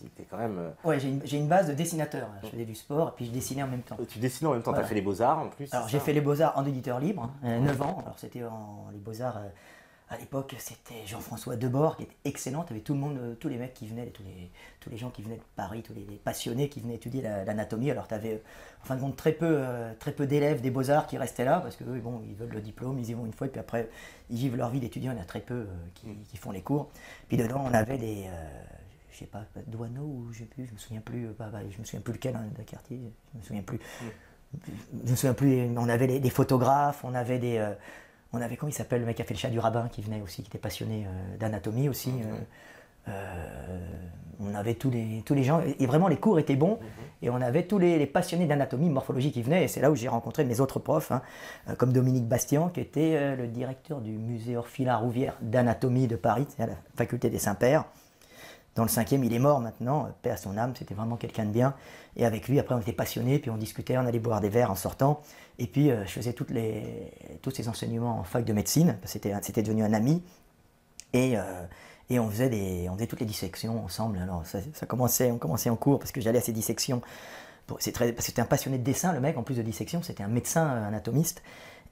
t'es quand même... Ouais, j'ai une base de dessinateur. Je faisais du sport et puis je dessinais en même temps. Tu dessines en même temps, Voilà. tu as fait les Beaux-Arts en plus. Alors j'ai fait les Beaux-Arts en éditeur libre, 9 ans. Alors c'était les Beaux-Arts, à l'époque, c'était Jean-François Debord qui était excellent. Tu avais tout le monde, tous les mecs qui venaient, tous les gens qui venaient de Paris, tous les passionnés qui venaient étudier l'anatomie. Alors tu avais en fin de compte très peu d'élèves des Beaux-Arts qui restaient là parce que bon, ils veulent le diplôme, ils y vont une fois et puis après ils vivent leur vie d'étudiant. Il y en a très peu qui font les cours. Puis dedans on avait des... je sais pas, Douaneau ou je sais plus, je me souviens plus, je me souviens plus lequel d'un quartier, je me souviens plus. Je me souviens plus, on avait des photographes, on avait comment il s'appelle le mec qui a fait le chat du rabbin qui venait aussi, qui était passionné d'anatomie aussi. On avait tous les gens, et vraiment les cours étaient bons, et on avait tous les passionnés d'anatomie, morphologie qui venaient, et c'est là où j'ai rencontré mes autres profs, comme Dominique Bastian, qui était le directeur du musée Orfila-Rouvière d'anatomie de Paris, à la faculté des Saints-Pères. Dans le 5e, il est mort maintenant, paix à son âme, c'était vraiment quelqu'un de bien. Et avec lui, après, on était passionnés, puis on discutait, on allait boire des verres en sortant. Et puis, je faisais tous ces enseignements en fac de médecine, c'était devenu un ami. Et on faisait toutes les dissections ensemble. Alors, on commençait en cours, parce que j'allais à ces dissections. Parce que c'était un passionné de dessin, le mec, en plus de dissection, c'était un médecin anatomiste.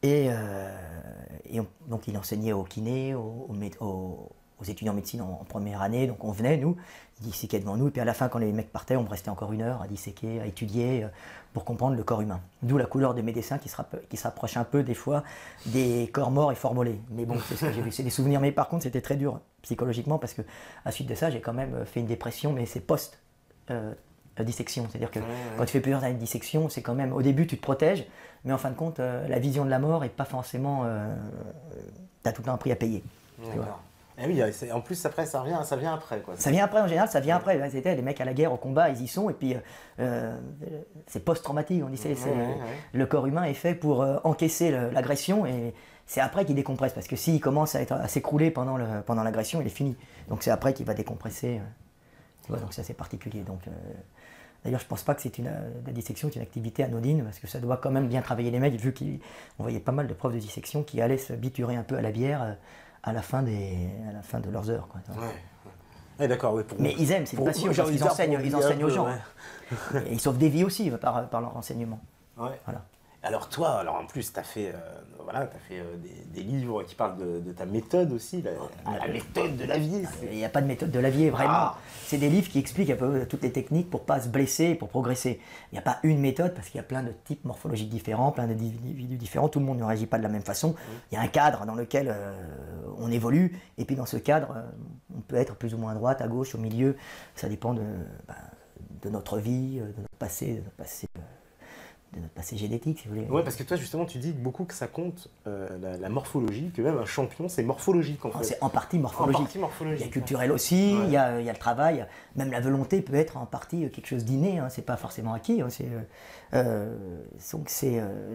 Donc, il enseignait aux kinés, aux étudiants en médecine en première année, donc on venait, nous, ils disséquaient devant nous, et puis à la fin, quand les mecs partaient, on restait encore 1 heure à disséquer, à étudier, pour comprendre le corps humain. D'où la couleur des médecins qui se rapproche un peu, des fois, des corps morts et formolés. Mais bon, c'est ce que j'ai vu, c'est des souvenirs, mais par contre, c'était très dur psychologiquement, parce que à suite de ça, j'ai quand même fait une dépression, mais c'est post-dissection, c'est-à-dire que quand tu fais plusieurs années de dissection, c'est quand même, au début, tu te protèges, mais en fin de compte, la vision de la mort est pas forcément... t'as tout le temps un prix à payer. D'accord. Eh oui, en plus après ça vient après quoi. Ça vient après en général, ça vient après. C'était les mecs à la guerre, au combat, ils y sont et puis c'est post-traumatique. On dit le corps humain est fait pour encaisser l'agression et c'est après qu'il décompresse parce que s'il commence à s'écrouler pendant l'agression, il est fini. Donc c'est après qu'il va décompresser. Tu vois, donc ça c'est particulier. Donc d'ailleurs je pense pas que la dissection est une activité anodine parce que ça doit quand même bien travailler les mecs vu qu'on voyait pas mal de profs de dissection qui allaient se biturer un peu à la bière. À la fin de leurs heures. Quoi. Ouais, d'accord. Mais ils aiment, c'est une passion, parce qu'ils enseignent aux gens. Ouais. Et ils sauvent des vies aussi par leur enseignement. Ouais. Voilà. Alors toi, en plus, tu as fait, des livres qui parlent de ta méthode aussi, la méthode de Lavier. Il n'y a pas de méthode de Lavier, vraiment. C'est des livres qui expliquent un peu toutes les techniques pour ne pas se blesser, pour progresser. Il n'y a pas une méthode parce qu'il y a plein de types morphologiques différents, plein d'individus différents, tout le monde ne réagit pas de la même façon. Il y a un cadre dans lequel on évolue, et puis dans ce cadre, on peut être plus ou moins à droite, à gauche, au milieu. Ça dépend de notre vie, de notre passé, de notre passé génétique, si vous voulez. Ouais, parce que toi, justement, tu dis beaucoup que ça compte la morphologie, que même un champion, c'est morphologique, en fait. C'est en partie morphologique. Il y a culturel aussi, il y a le travail, même la volonté peut être en partie quelque chose d'inné, hein, c'est pas forcément acquis. Hein,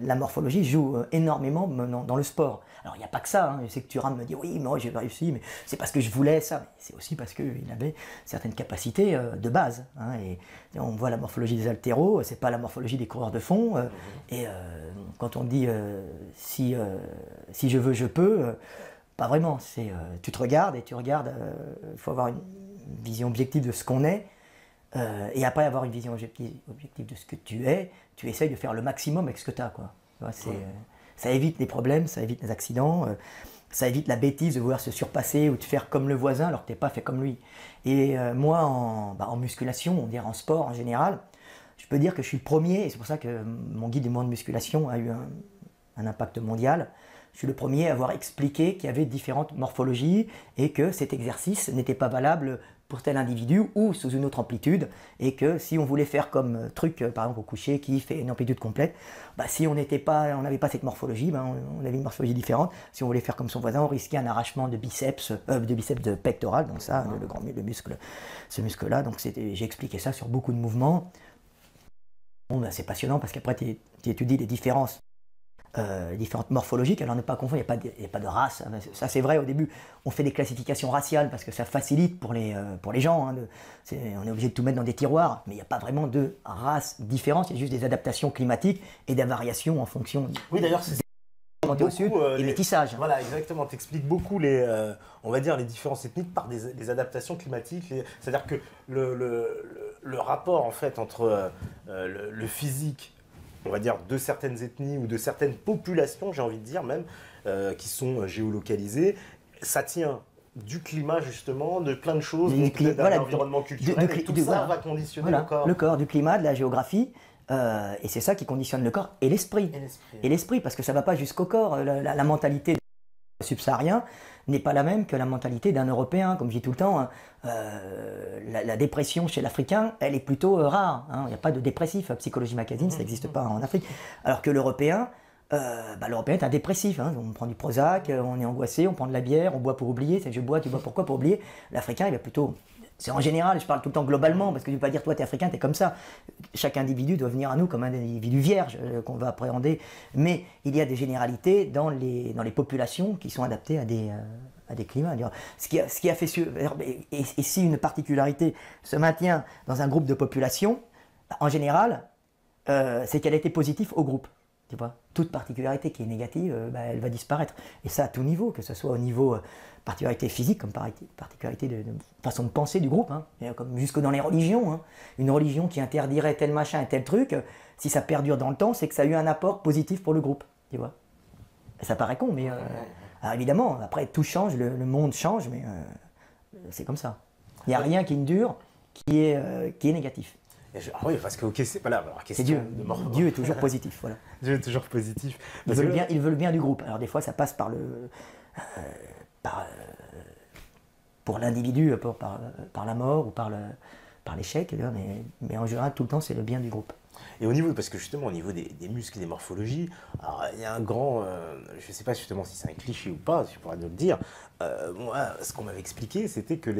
la morphologie joue énormément dans le sport. Alors, il n'y a pas que ça, hein, je sais que Thuram me dit, oui, moi j'ai réussi, mais c'est parce que je voulais ça. Mais c'est aussi parce qu'il avait certaines capacités de base. Hein, et on voit la morphologie des haltéros, c'est pas la morphologie des coureurs de fond. Et quand on dit si je veux, je peux, pas vraiment. Tu te regardes et tu regardes, il faut avoir une vision objective de ce qu'on est, et après avoir une vision objective de ce que tu es, tu essayes de faire le maximum avec ce que tu as. Ça évite les problèmes, ça évite les accidents, ça évite la bêtise de vouloir se surpasser ou de faire comme le voisin alors que tu n'es pas fait comme lui. Et moi, en musculation, on dirait en sport en général, je peux dire que je suis le premier, et c'est pour ça que mon guide du monde de musculation a eu un impact mondial. Je suis le premier à avoir expliqué qu'il y avait différentes morphologies et que cet exercice n'était pas valable pour tel individu ou sous une autre amplitude, et que si on voulait faire comme truc, par exemple au coucher, qui fait une amplitude complète, si on n'avait pas cette morphologie, on avait une morphologie différente. Si on voulait faire comme son voisin, on risquait un arrachement de biceps de pectoral, donc ça, le muscle, ce muscle-là. Donc j'ai expliqué ça sur beaucoup de mouvements. Bon, c'est passionnant parce qu'après tu étudies les différences. Différentes morphologiques, alors ne pas confondre, il n'y a pas de race. Ça c'est vrai, au début on fait des classifications raciales parce que ça facilite pour les gens, hein, on est obligé de tout mettre dans des tiroirs, mais il n'y a pas vraiment de race différente, il y a juste des adaptations climatiques et des variations en fonction. Oui, d'ailleurs c'est monter au sud, et métissage. Voilà, exactement. Tu expliques beaucoup les, on va dire, les différences ethniques par des adaptations climatiques. C'est-à-dire que le rapport en fait entre le physique, on va dire, de certaines ethnies ou de certaines populations, j'ai envie de dire même, qui sont géolocalisées, ça tient du climat justement, de plein de choses, de l'environnement culturel, et tout ça va conditionner le corps. Le corps, du climat, de la géographie, et c'est ça qui conditionne le corps et l'esprit. Et l'esprit, parce que ça ne va pas jusqu'au corps. La mentalité des subsahariens n'est pas la même que la mentalité d'un Européen. Comme je dis tout le temps, hein, la dépression chez l'Africain, elle est plutôt rare. Hein. Il n'y a pas de dépressif. Psychologie Magazine, ça n'existe pas en Afrique. Alors que l'Européen, l'Européen est un dépressif, hein. On prend du Prozac, on est angoissé, on prend de la bière, on boit pour oublier, c'est je bois, tu bois pourquoi pour oublier. L'Africain il va plutôt, c'est en général, je parle tout le temps globalement, parce que je ne veux pas dire toi t'es Africain, t'es comme ça. Chaque individu doit venir à nous comme un individu vierge qu'on va appréhender, mais il y a des généralités dans les populations qui sont adaptées à des climats. Ce qui a fait et si une particularité se maintient dans un groupe de population, en général, c'est qu'elle a été positive au groupe. Tu vois, toute particularité qui est négative, elle va disparaître. Et ça à tout niveau, que ce soit au niveau particularité physique, comme particularité de façon de penser du groupe, hein, et comme jusque dans les religions. Hein. Une religion qui interdirait tel machin et tel truc, si ça perdure dans le temps, c'est que ça a eu un apport positif pour le groupe. Tu vois. Ça paraît con, mais alors évidemment, après tout change, le monde change, mais c'est comme ça. Il n'y a rien qui ne dure, qui est négatif. Oui, parce que c'est pas là. Alors, c'est Dieu. Dieu est toujours positif. Voilà. Dieu est toujours positif. Il veut le bien du groupe. Alors des fois, ça passe par pour l'individu, par la mort ou par l'échec, mais en général, tout le temps, c'est le bien du groupe. Et au niveau, parce que justement, au niveau des muscles et des morphologies, alors, il y a un grand, je ne sais pas justement si c'est un cliché ou pas, si je pourrais nous le dire. Moi, ce qu'on m'avait expliqué, c'était que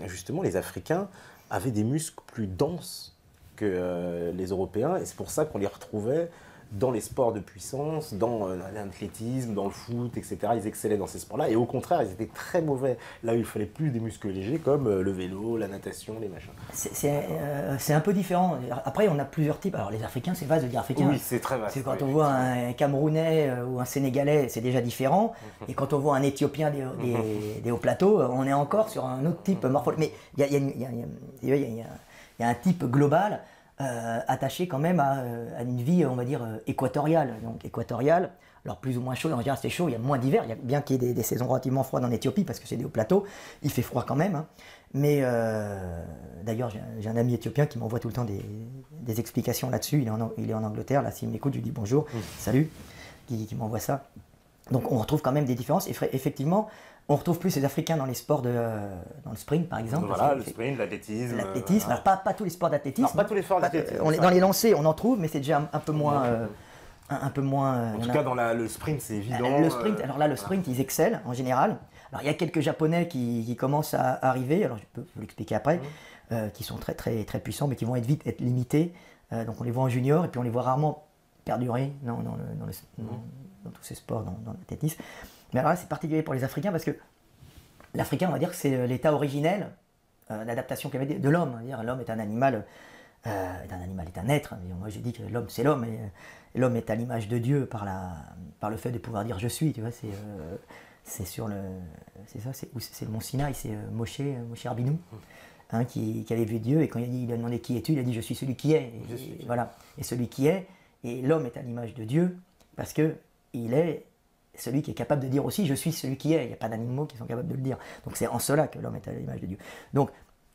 justement, les Africains avaient des muscles plus denses que les Européens, et c'est pour ça qu'on les retrouvait dans les sports de puissance, dans l'athlétisme, dans le foot, etc. Ils excellaient dans ces sports-là, et au contraire, ils étaient très mauvais là où il fallait plus des muscles légers, comme le vélo, la natation, les machins. C'est un peu différent. Après, on a plusieurs types. Alors, les Africains, c'est vaste de dire Africains. Oui, c'est très vaste. Quand on voit un Camerounais ou un Sénégalais, c'est déjà différent. Et quand on voit un Éthiopien des hauts plateaux, on est encore sur un autre type morphologique. Mais il y a un type global attaché quand même à une vie, on va dire, équatoriale. Donc équatoriale, alors plus ou moins chaud, en général c'est chaud, il y a moins d'hiver, bien qu'il y ait des saisons relativement froides en Éthiopie, parce que c'est des hauts plateaux, il fait froid quand même. Hein. Mais d'ailleurs, j'ai un ami éthiopien qui m'envoie tout le temps des explications là-dessus, il est en Angleterre, là s'il m'écoute, je lui dis bonjour, salut, qui m'envoie ça. Donc on retrouve quand même des différences, et effectivement, on retrouve plus les Africains dans les sports dans le sprint par exemple. Voilà, le sprint, l'athlétisme. L'athlétisme, alors pas tous les sports d'athlétisme. Pas tous les sports d'athlétisme. Dans les lancers, on en trouve, mais c'est déjà un peu moins. En tout cas, dans le sprint, c'est évident. Le sprint, alors là, le sprint, ils excellent en général. Alors il y a quelques Japonais qui commencent à arriver, alors je peux vous l'expliquer après, qui sont très, très, très puissants, mais qui vont vite être limités. Donc on les voit en junior, et puis on les voit rarement perdurer dans tous ces sports, dans l'athlétisme. Mais alors là, c'est particulier pour les Africains parce que l'Africain, on va dire que c'est l'état originel d'adaptation qu'il y avait de l'homme. L'homme est un animal, est un être. Moi, je dis que l'homme, c'est l'homme. Et l'homme est à l'image de Dieu par le fait de pouvoir dire je suis. Tu vois, c'est sur le, c'est ça, c'est le mont Sinaï, c'est Moshe Rabbeinu, hein, qui avait vu Dieu et quand il a demandé qui es-tu, il a dit je suis celui qui est. Voilà. Et celui qui est. Et l'homme est à l'image de Dieu parce que il est celui qui est capable de dire aussi je suis celui qui est. Il n'y a pas d'animaux qui sont capables de le dire. Donc c'est en cela que l'homme est à l'image de Dieu. Donc,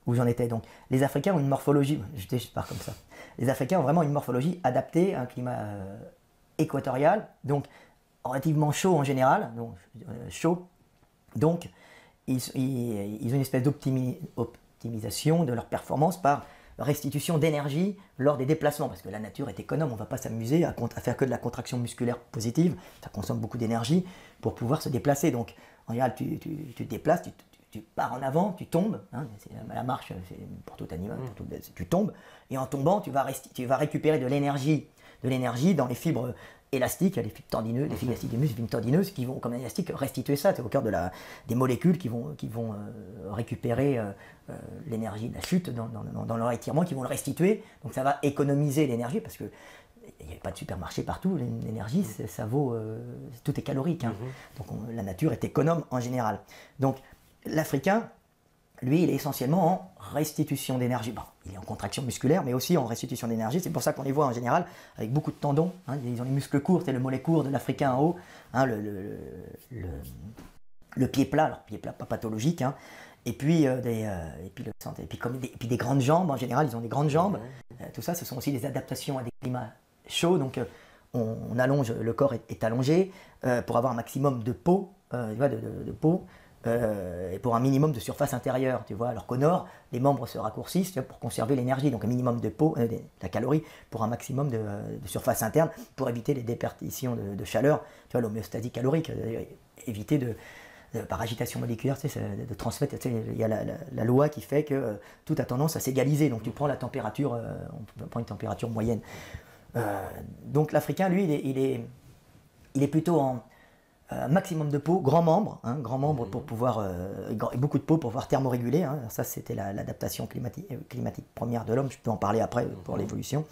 où j'en étais donc, les Africains ont une morphologie, je pars comme ça. Les Africains ont vraiment une morphologie adaptée à un climat équatorial, donc relativement chaud en général, donc chaud. Donc ils ont une espèce d'optimisation de leur performance par restitution d'énergie lors des déplacements, parce que la nature est économe, on ne va pas s'amuser à faire que de la contraction musculaire positive, ça consomme beaucoup d'énergie pour pouvoir se déplacer. Donc en général, tu te déplaces, tu pars en avant, tu tombes, hein, la marche c'est pour tout animal, tu tombes, et en tombant, tu vas récupérer de l'énergie dans les fibres élastiques, les fibres tendineuses, les fibres élastiques des muscles, les fibres tendineuses qui vont, comme un élastique, restituer ça. C'est au cœur des molécules qui vont récupérer l'énergie de la chute dans leur étirement, qui vont le restituer. Donc ça va économiser l'énergie parce que il n'y avait pas de supermarché partout, l'énergie, ça vaut, tout est calorique. Hein. Donc la nature est économe en général. Donc l'Africain, lui, il est essentiellement en restitution d'énergie. Bon, il est en contraction musculaire, mais aussi en restitution d'énergie. C'est pour ça qu'on les voit en général avec beaucoup de tendons. Hein. Ils ont les muscles courts, c'est le mollet court de l'Africain en haut. Hein, le pied plat, alors pied plat pas pathologique. Hein. Et puis, des grandes jambes, en général, ils ont des grandes jambes. Tout ça, ce sont aussi des adaptations à des climats chauds. Donc, on allonge, le corps est allongé pour avoir un maximum de peau, de peau. Et pour un minimum de surface intérieure, tu vois, alors qu'au nord, les membres se raccourcissent pour conserver l'énergie, donc un minimum de peau, la calorie, pour un maximum de surface interne, pour éviter les déperditions de chaleur, tu vois, l'homéostasie calorique, éviter par agitation moléculaire, tu sais, de transmettre, tu sais, il y a la loi qui fait que tout a tendance à s'égaliser, donc tu prends la température, on prend une température moyenne. Donc l'Africain, lui, il est plutôt en maximum de peau, grand membre pour pouvoir, beaucoup de peau pour pouvoir thermoréguler. Hein. Ça, c'était l'adaptation climatique première de l'homme. Je peux en parler après pour l'évolution.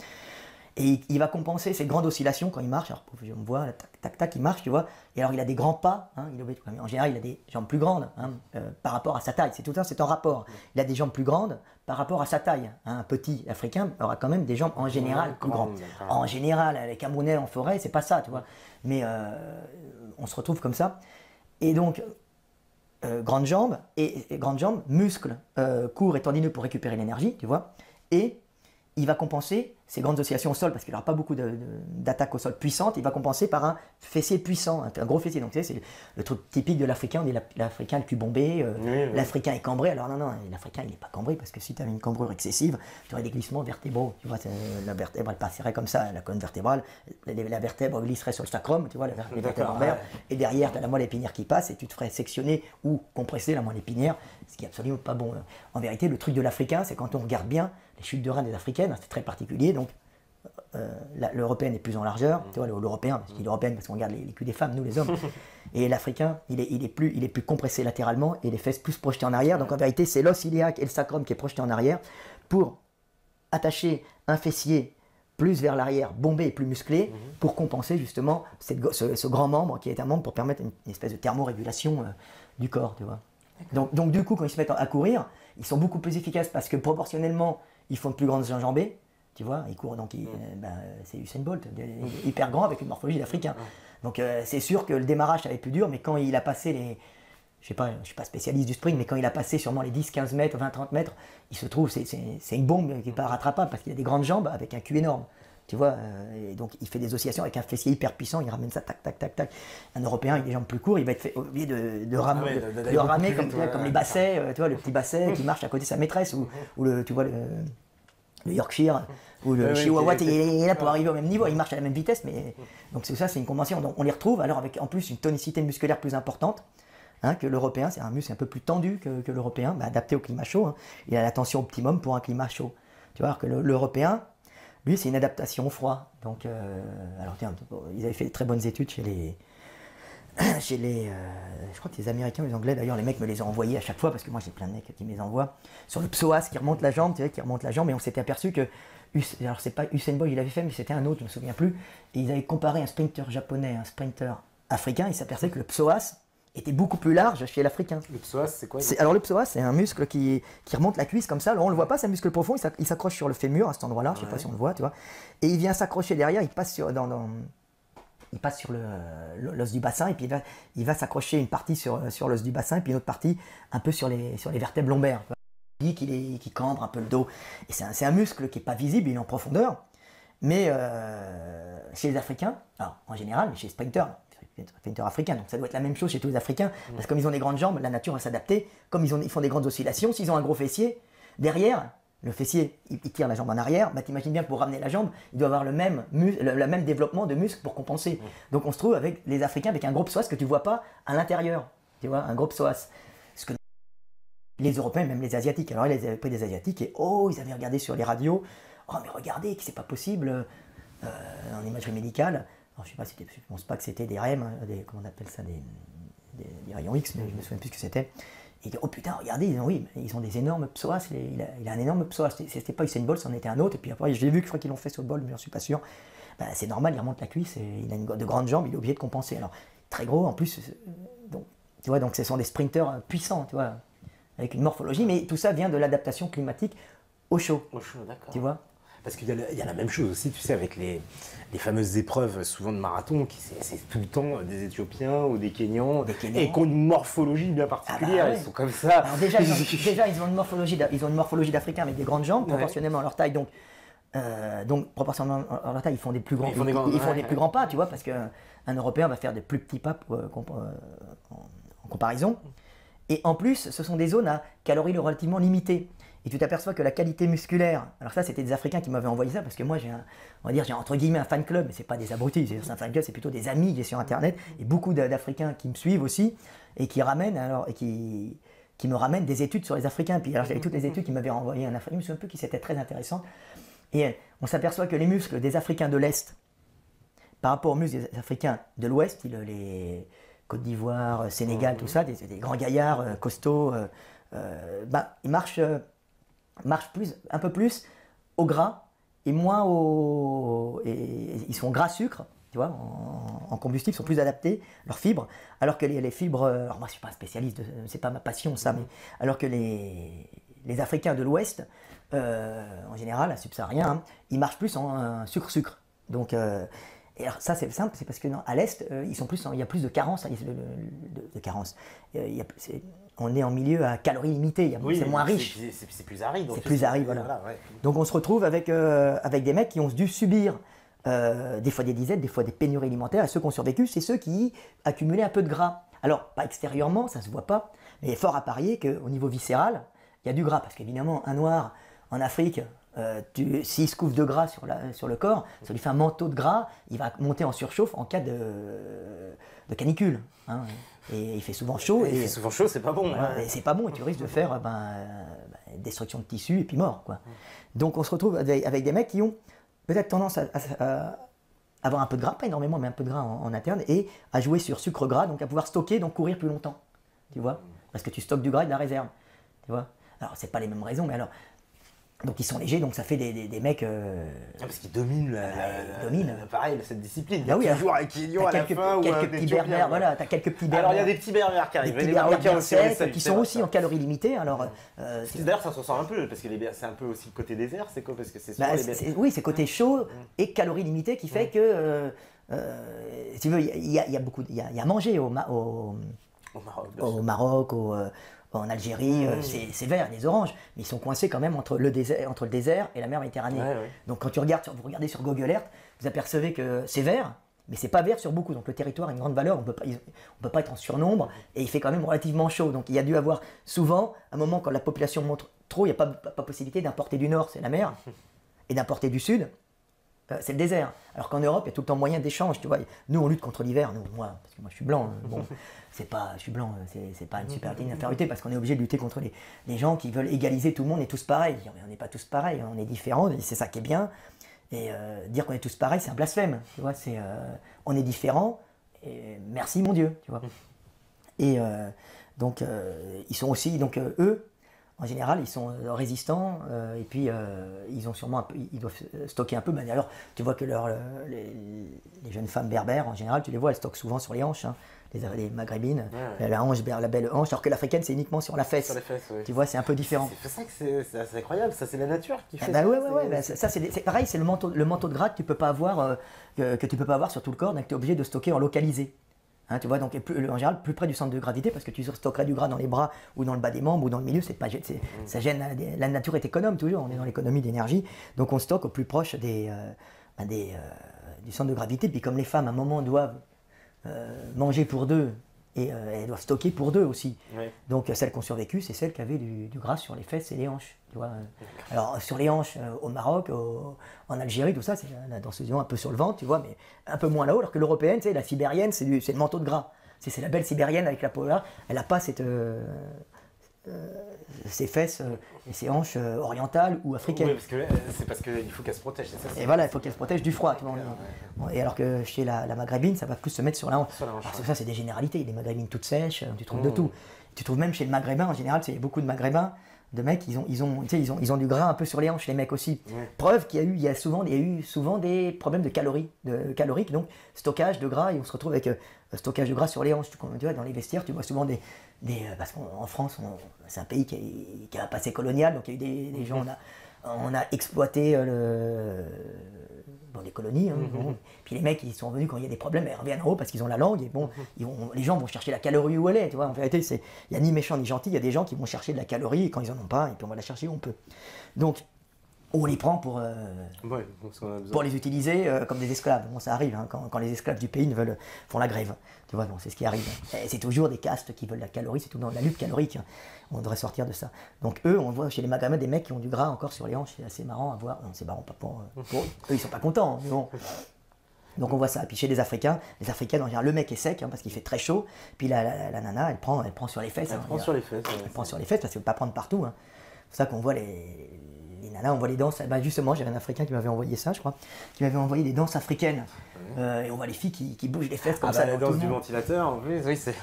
Et il va compenser ces grandes oscillations quand il marche. Alors, on me voit, tac, tac, tac, il marche, tu vois. Et alors, il a des grands pas. Hein, en général, il a des jambes plus grandes par rapport à sa taille. C'est tout ça, c'est en rapport. Il a des jambes plus grandes par rapport à sa taille. Hein. Un petit Africain aura quand même des jambes en général plus grandes. En général, les Camerounais en forêt, c'est pas ça, tu vois. Mais on se retrouve comme ça. Et donc, grandes jambes, muscles courts et tendineux pour récupérer l'énergie, tu vois. Et il va compenser ces grandes oscillations au sol, parce qu'il n'aura pas beaucoup d'attaques au sol puissantes, il va compenser par un fessier puissant, un gros fessier. Donc tu sais, c'est le truc typique de l'Africain, on dit l'Africain le cul bombé, l'Africain est cambré. Alors non, l'Africain il n'est pas cambré, parce que si tu avais une cambrure excessive, tu aurais des glissements vertébraux. Tu vois, la vertèbre elle passerait comme ça, la colonne vertébrale, la vertèbre glisserait sur le sacrum, tu vois, les vertèbres en verre, et derrière tu as la moelle épinière qui passe, et tu te ferais sectionner ou compresser la moelle épinière, ce qui est absolument pas bon. En vérité, le truc de l'Africain, c'est quand on regarde bien les chutes de reins des Africaines, c'est très particulier. Donc l'Européenne est plus en largeur, tu vois, l'Européen, parce qu'il est européenne parce qu'on regarde les culs des femmes, nous les hommes, et l'Africain, il est plus compressé latéralement et les fesses plus projetées en arrière. Donc en vérité, c'est l'os iliaque et le sacrum qui est projeté en arrière pour attacher un fessier plus vers l'arrière, bombé et plus musclé, pour compenser justement ce grand membre qui est un membre pour permettre une espèce de thermorégulation du corps, tu vois. Donc du coup, quand ils se mettent à courir, ils sont beaucoup plus efficaces parce que proportionnellement, ils font de plus grandes enjambées. Tu vois, il court, donc c'est Usain Bolt, hyper grand avec une morphologie d'Africain. Donc c'est sûr que le démarrage ça va être plus dur, mais quand il a passé les... Je ne suis pas spécialiste du sprint, mais quand il a passé sûrement les 10, 15 mètres, 20, 30 mètres, il se trouve, c'est une bombe qui n'est pas rattrapable parce qu'il a des grandes jambes avec un cul énorme. Tu vois, et donc il fait des oscillations avec un fessier hyper puissant, il ramène ça, tac, tac, tac, tac. Un Européen, il a des jambes plus courtes, il va être obligé de ramer comme les bassets, tu vois, le petit basset qui marche à côté de sa maîtresse, ou tu vois, le Yorkshire ou le Chihuahua, il est là pour arriver au même niveau, il marche à la même vitesse, mais donc ça c'est une convention. Donc on les retrouve alors avec en plus une tonicité musculaire plus importante que l'Européen, c'est un muscle un peu plus tendu que l'Européen, adapté au climat chaud. Il a la tension optimum pour un climat chaud. Tu vois, alors que l'Européen, lui, c'est une adaptation au froid. Donc, alors tiens, ils avaient fait de très bonnes études chez les je crois que les Américains, les Anglais, d'ailleurs, les mecs me les ont envoyés à chaque fois, parce que moi j'ai plein de mecs qui me les envoient, sur le psoas qui remonte la jambe, tu sais, et on s'était aperçu que, alors c'est pas Usain Bolt, il l'avait fait, mais c'était un autre, je me souviens plus, et ils avaient comparé un sprinter japonais, un sprinter africain, ils s'aperçaient que le psoas était beaucoup plus large chez l'Africain. Le psoas, c'est quoi? Alors le psoas, c'est un muscle qui remonte la cuisse comme ça, alors on le voit pas, c'est un muscle profond, il s'accroche sur le fémur à cet endroit-là, je sais pas si on le voit, tu vois, et il vient s'accrocher derrière, il passe sur l'os du bassin, et puis il va s'accrocher une partie sur l'os du bassin, et puis une autre partie un peu sur les vertèbres lombaires. Qui cambre un peu le dos. Et c'est un muscle qui n'est pas visible, il est en profondeur. Mais chez les Africains, alors en général, mais chez les sprinters africains, donc ça doit être la même chose chez tous les Africains, parce que comme ils ont des grandes jambes, la nature va s'adapter. Comme ils font des grandes oscillations, s'ils ont un gros fessier, derrière, le fessier, il tire la jambe en arrière, t'imagines bien que pour ramener la jambe, il doit avoir le même développement de muscle pour compenser. Donc on se trouve avec les Africains avec un gros psoas que tu ne vois pas à l'intérieur. Tu vois, un gros psoas. Ce que les Européens, même les Asiatiques, alors ils avaient pris des Asiatiques et ils avaient regardé sur les radios, mais regardez, c'est pas possible, en imagerie médicale. Alors je sais pas, je pense pas que c'était des REM, comment on appelle ça, des rayons X, mais je me souviens plus ce que c'était. Et oh putain, regardez, ils ont des énormes psoas, il a un énorme psoas. C'était pas Usain Bolt, c'en était un autre, et puis après, j'ai vu que je crois qu'ils l'ont fait sur le bol, mais j'en suis pas sûr. bah, c'est normal, il remonte la cuisse, et il a de grandes jambes, il est obligé de compenser. Alors, très gros, en plus, donc, tu vois, donc ce sont des sprinteurs puissants, tu vois, avec une morphologie, mais tout ça vient de l'adaptation climatique au chaud. Au chaud, d'accord. Tu vois. Parce qu'il y a la même chose aussi, tu sais, avec les fameuses épreuves souvent de marathon, c'est tout le temps des Éthiopiens ou des Kenyans, et qui ont une morphologie bien particulière, ils sont comme ça. Alors déjà, ils ont une morphologie d'Africains avec des grandes jambes, proportionnellement à leur taille, donc proportionnellement à leur taille, ils font des plus grands, des plus grands pas, tu vois, parce qu'un Européen va faire de plus petits pas en comparaison. Et en plus, ce sont des zones à calories relativement limitées. Et tu t'aperçois que la qualité musculaire, alors ça c'était des Africains qui m'avaient envoyé ça, parce que moi j'ai entre guillemets un fan club, mais c'est pas des abrutis, c'est un fan club, c'est plutôt des amis qui sont sur internet, et beaucoup d'Africains qui me suivent aussi, et qui me ramènent des études sur les Africains. Puis alors j'avais toutes les études qui m'avaient envoyé un Africain, je me souviens un peu qui c'était très intéressant. Et on s'aperçoit que les muscles des Africains de l'Est, par rapport aux muscles des Africains de l'Ouest, les Côte d'Ivoire, Sénégal, tout ça, des grands gaillards costauds, ils marchent un peu plus au gras et moins ils sont gras sucre, tu vois, en combustible, sont plus adaptés, leurs fibres, alors que les fibres, alors moi je suis pas un spécialiste, c'est pas ma passion ça, mais alors que les Africains de l'Ouest, en général, subsahariens, hein, ils marchent plus en sucre-sucre. Donc, et alors ça c'est simple, c'est parce que à l'Est, il y a plus de carence, de carence. On est en milieu à calories limitées, c'est moins riche. C'est plus aride. C'est plus aride, voilà. Ouais. Donc on se retrouve avec des mecs qui ont dû subir des fois des disettes, des fois des pénuries alimentaires, et ceux qui ont survécu, c'est ceux qui accumulaient un peu de gras. Alors, pas extérieurement, ça ne se voit pas, mais il est fort à parier qu'au niveau viscéral, il y a du gras, parce qu'évidemment, un noir en Afrique, s'il se couvre de gras sur le corps, ça lui fait un manteau de gras, il va monter en surchauffe en cas de canicule. Hein. Et il fait souvent chaud. Il fait souvent chaud, c'est pas bon. Voilà, et c'est pas bon, et tu risques de faire destruction de tissu et puis mort. Quoi. Donc on se retrouve avec des mecs qui ont peut-être tendance à avoir un peu de gras, pas énormément, mais un peu de gras en interne, et à jouer sur sucre gras, donc à pouvoir stocker, donc courir plus longtemps. Tu vois, parce que tu stockes du gras et de la réserve. Tu vois. Alors c'est pas les mêmes raisons, mais alors. Donc ils sont légers, donc ça fait des mecs. Parce qu'ils dominent pareil, cette discipline. Il y a toujours un Kenyan à la fin ou quelques petits berbères, voilà, t'as quelques petits berbères. Alors il y a des petits berbères qui arrivent, des Marocains aussi, qui sont aussi en calories limitées. Alors, d'ailleurs ça se ressent un peu, parce que c'est un peu aussi le côté désert, c'est quoi? Parce que c'est oui, c'est côté chaud et calories limitées qui fait que, si tu veux, il y a à manger au Maroc, en Algérie, c'est vert, des oranges, mais ils sont coincés quand même entre le désert et la mer Méditerranée. Ouais. Donc quand vous regardez sur Google Earth, vous apercevez que c'est vert, mais c'est pas vert sur beaucoup. Donc le territoire a une grande valeur, on peut pas être en surnombre, et il fait quand même relativement chaud. Donc il y a dû avoir souvent, un moment quand la population monte trop, il n'y a pas possibilité d'importer du nord, c'est la mer, et d'importer du sud, c'est le désert. Alors qu'en Europe, il y a tout le temps moyen d'échange, tu vois. Nous, on lutte contre l'hiver, moi, parce que moi je suis blanc, bon, je suis blanc, c'est pas une supériorité, une infériorité, parce qu'on est obligé de lutter contre les gens qui veulent égaliser tout le monde et tous pareils. Mais on n'est pas tous pareils, on est différents, et c'est ça qui est bien. Et dire qu'on est tous pareils, c'est un blasphème, tu vois. On est différents, et merci mon Dieu, tu vois. Et donc, ils sont aussi, donc eux, en général, ils sont résistants et puis ils ont sûrement ils doivent stocker un peu. Ben, alors, tu vois que les jeunes femmes berbères, en général, tu les vois, elles stockent souvent sur les hanches, hein, les maghrébines, la belle hanche, alors que l'africaine, c'est uniquement sur la fesse. Sur les fesses, oui. Tu vois, c'est un peu différent. C'est ça que c'est incroyable, ça, c'est la nature qui fait ça. Ouais. Ça, c'est pareil, c'est le manteau de gras que tu peux pas avoir, que tu peux pas avoir sur tout le corps, donc tu es obligé de stocker en localisé. Hein, tu vois, donc en général plus près du centre de gravité, parce que tu stockerais du gras dans les bras ou dans le bas des membres ou dans le milieu, ça gêne. La nature est économe toujours, on est dans l'économie d'énergie, donc on stocke au plus proche du centre de gravité. Puis comme les femmes à un moment doivent manger pour deux et elles doivent stocker pour deux aussi, donc celles qui ont survécu, c'est celles qui avaient du gras sur les fesses et les hanches, tu vois. Alors sur les hanches au Maroc, en Algérie, tout ça, c'est la danseuse un peu sur le ventre, tu vois, mais un peu moins là-haut, alors que l'européenne, la sibérienne, c'est le manteau de gras. C'est la belle sibérienne avec la peau là, elle n'a pas ses fesses et ses hanches orientales ou africaines. Oui, c'est parce qu'il faut qu'elle se protège, c'est ça. Et voilà, il faut qu'elle se protège du froid. Tu vois, et alors que chez la maghrébine, ça va plus se mettre sur la hanche. Ça, c'est des généralités. Il y a des maghrébines toutes sèches, tu trouves de tout. Tu trouves même chez le maghrébin, en général, il y a beaucoup de maghrébins de mecs, ils ont du gras un peu sur les hanches, les mecs aussi. Ouais. Preuve qu'il y a eu souvent des problèmes caloriques, donc stockage de gras, et on se retrouve avec stockage de gras sur les hanches. Tu vois, dans les vestiaires, tu vois souvent parce qu'en France, c'est un pays qui a un passé colonial, donc il y a eu des gens, on a exploité les colonies. Bon. Puis les mecs, ils sont venus quand il y a des problèmes, ils reviennent en haut parce qu'ils ont la langue, et bon, les gens vont chercher la calorie où elle est, tu vois. En vérité, il n'y a ni méchant ni gentil, il y a des gens qui vont chercher de la calorie, et quand ils en ont pas, et puis on va la chercher où on peut. Donc, on les prend pour les utiliser comme des esclaves. Bon, ça arrive, hein, quand les esclaves du pays font la grève. Tu vois, bon, c'est ce qui arrive. Et c'est toujours des castes qui veulent la calorie, c'est tout dans la lutte calorique. Hein. On devrait sortir de ça. Donc eux, on voit chez les Magamins des mecs qui ont du gras encore sur les hanches, c'est assez marrant à voir. Non, c'est marrant, pas pour eux, ils sont pas contents. Mais bon. Donc on voit ça. Puis chez les Africains en général, le mec est sec, hein, parce qu'il fait très chaud. Puis la nana, elle prend sur les fesses. Elle prend sur les fesses. Elle prend sur les fesses parce qu'elle ne peut pas prendre partout. Hein. C'est ça qu'on voit les nanas, on voit les danses. Bah justement, j'avais un Africain qui m'avait envoyé ça, je crois, qui m'avait envoyé des danses africaines. Et on voit les filles qui bougent les fesses comme ça. La danse du ventilateur, en plus, oui, c'est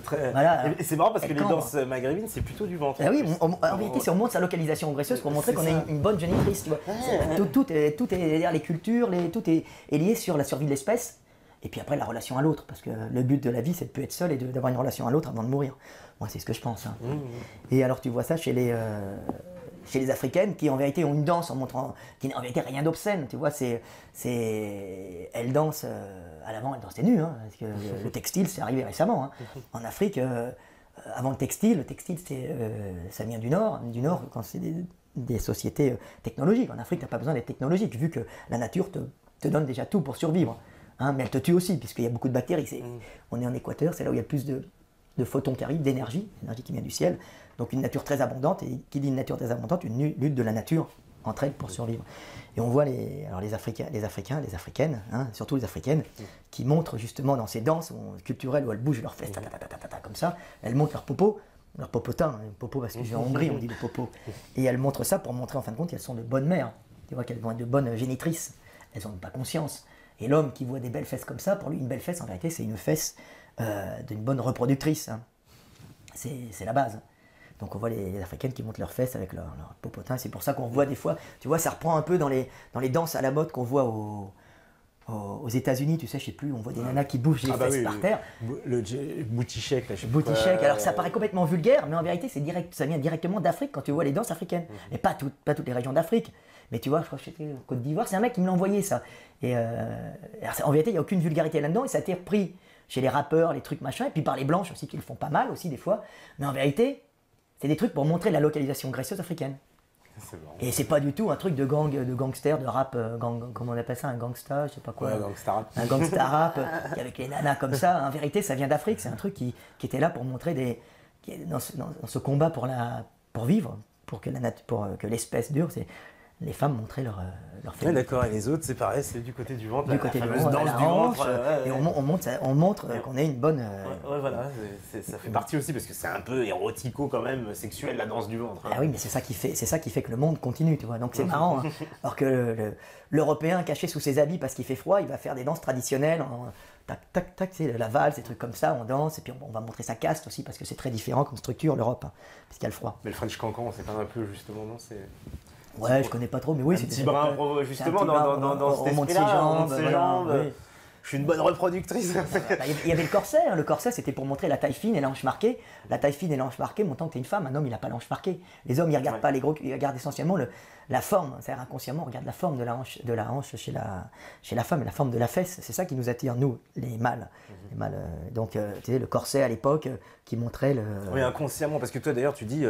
très. Voilà. Et c'est marrant parce que les danses maghrébines, c'est plutôt du ventre. Ah oui, en vérité, si on montre sa localisation graisseuse pour montrer qu'on est une bonne génitrice. Tu vois. Tout est derrière les cultures, tout est lié sur la survie de l'espèce. Et puis après, la relation à l'autre, parce que le but de la vie, c'est de ne plus être seul et d'avoir une relation à l'autre avant de mourir. Moi, c'est ce que je pense. Hein. Et alors, tu vois ça chez les Africaines qui, en vérité, ont une danse en montrant, qui n'a en vérité rien d'obscène. Tu vois, elles dansent, à l'avant, elles dansent nues, hein, parce que le textile, c'est arrivé récemment. Hein. En Afrique, avant le textile, ça vient du Nord, quand c'est des sociétés technologiques. En Afrique, tu n'as pas besoin d'être technologique, vu que la nature te donne déjà tout pour survivre. Hein, mais elle te tue aussi, puisqu'il y a beaucoup de bactéries. On est en Équateur, c'est là où il y a le plus de photons qui arrivent, d'énergie qui vient du ciel. Donc une nature très abondante, et qui dit une nature très abondante, une lutte de la nature entre elles pour survivre. Et on voit les Africains, les Africaines, hein, surtout les Africaines, qui montrent justement dans ces danses culturelles où elles bougent leurs fesses, comme ça, elles montrent leur popotin, popo parce que en Hongrie on dit le popo, et elles montrent ça pour montrer en fin de compte qu'elles sont de bonnes mères, tu vois, qu'elles vont être de bonnes génitrices, elles n'ont pas conscience. Et l'homme qui voit des belles fesses comme ça, pour lui, une belle fesse, en vérité, c'est une fesse d'une bonne reproductrice. Hein. C'est la base. Donc on voit les Africaines qui montent leurs fesses avec leur popotin. C'est pour ça qu'on voit des fois, tu vois, ça reprend un peu dans les danses à la mode qu'on voit aux États-Unis, tu sais, je sais plus, on voit des nanas qui bougent les fesses par terre. Le booty shake, là, je sais booty shake, alors ça paraît complètement vulgaire, mais en vérité, ça vient directement d'Afrique quand tu vois les danses africaines. Et pas toutes les régions d'Afrique. Mais tu vois, je crois que c'était en Côte d'Ivoire, c'est un mec qui me l'a envoyé ça. Et en vérité, il n'y a aucune vulgarité là-dedans, et ça a été repris chez les rappeurs, les trucs machin, et puis par les blanches aussi, qui le font pas mal aussi des fois. Mais en vérité, c'est des trucs pour montrer la localisation graisseuse africaine. Et c'est pas du tout un truc de gangster, de rap, comment on appelle ça, un gangsta, je sais pas quoi. Ouais, gangsta rap. Un gangsta rap, avec les nanas comme ça. En vérité, ça vient d'Afrique, c'est un truc qui était là pour montrer dans ce combat pour vivre, pour que l'espèce dure. Les femmes montraient leur ouais, d'accord, et les autres, c'est pareil, c'est du côté du ventre, la fameuse danse du ventre. Et on montre qu'on est une bonne... Ouais, voilà, ça fait partie aussi, parce que c'est un peu érotico quand même, sexuel, la danse du ventre. Hein. Ah oui, mais c'est ça qui fait que le monde continue, tu vois, donc c'est marrant. Hein. Alors que l'Européen, caché sous ses habits parce qu'il fait froid, il va faire des danses traditionnelles, tac, tac, tac, tu sais, la valse, des trucs comme ça, on danse, et puis on va montrer sa caste aussi, parce que c'est très différent comme structure, l'Europe, hein, parce qu'il y a le froid. Mais le French cancan, c'est pas un peu, justement, non, c'est... Ouais, je connais pas trop, mais oui, c'est un petit brin, justement, dans cet esprit-là, on monte ses jambes. Oui. Je suis une bonne reproductrice. Il y avait le corset, hein. Le corset c'était pour montrer la taille fine et la hanche marquée. La taille fine et la hanche marquée, montant que tu es une femme, un homme il n'a pas la hanche marquée. Les hommes ils regardent pas les gros, ils regardent essentiellement la forme, c'est-à-dire inconsciemment on regarde la forme de la hanche chez la femme et la forme de la fesse. C'est ça qui nous attire, nous, les mâles. Donc tu sais, le corset à l'époque qui montrait le... Oui, inconsciemment, parce que toi d'ailleurs tu dis...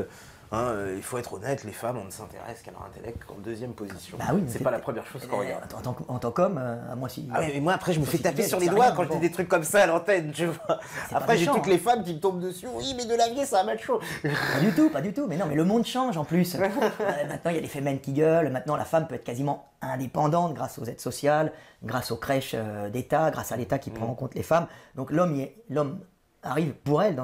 il faut être honnête, les femmes, on ne s'intéresse qu'à leur intellect qu'en deuxième position. Bah oui, c'est pas la première chose qu'on regarde. En tant qu'homme, moi si. Ah oui, mais moi après je me fais taper sur les doigts quand je dis des trucs comme ça à l'antenne, tu vois. Après j'ai toutes les femmes qui me tombent dessus. Oui, mais de Lavier, ça va mettre chaud. Pas du tout. Mais non, mais le monde change en plus. Maintenant, il y a les femmes qui gueulent. Maintenant, la femme peut être quasiment indépendante grâce aux aides sociales, grâce aux crèches d'État, grâce à l'État qui prend en compte les femmes. Donc l'homme arrive pour elle,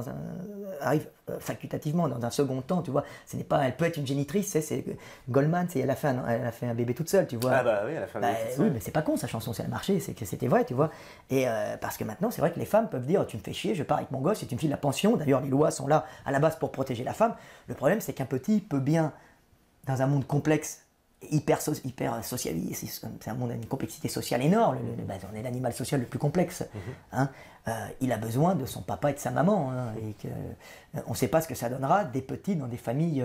arrive facultativement, dans un second temps, tu vois. Ce n'est pas, elle peut être une génitrice, c'est Goldman, elle a fait un bébé toute seule, tu vois. Ah bah oui, elle a fait un bébé toute seule. Oui, mais c'est pas con, sa chanson, si elle a marché, c'est que c'était vrai, tu vois. Et parce que maintenant, c'est vrai que les femmes peuvent dire, tu me fais chier, je pars avec mon gosse et tu me files la pension. D'ailleurs, les lois sont là, à la base, pour protéger la femme. Le problème, c'est qu'un petit peut bien, dans un monde complexe, hyper socialisé, c'est un monde à une complexité sociale énorme, on est l'animal social le plus complexe, hein. Il a besoin de son papa et de sa maman, hein, et on ne sait pas ce que ça donnera des petits dans des familles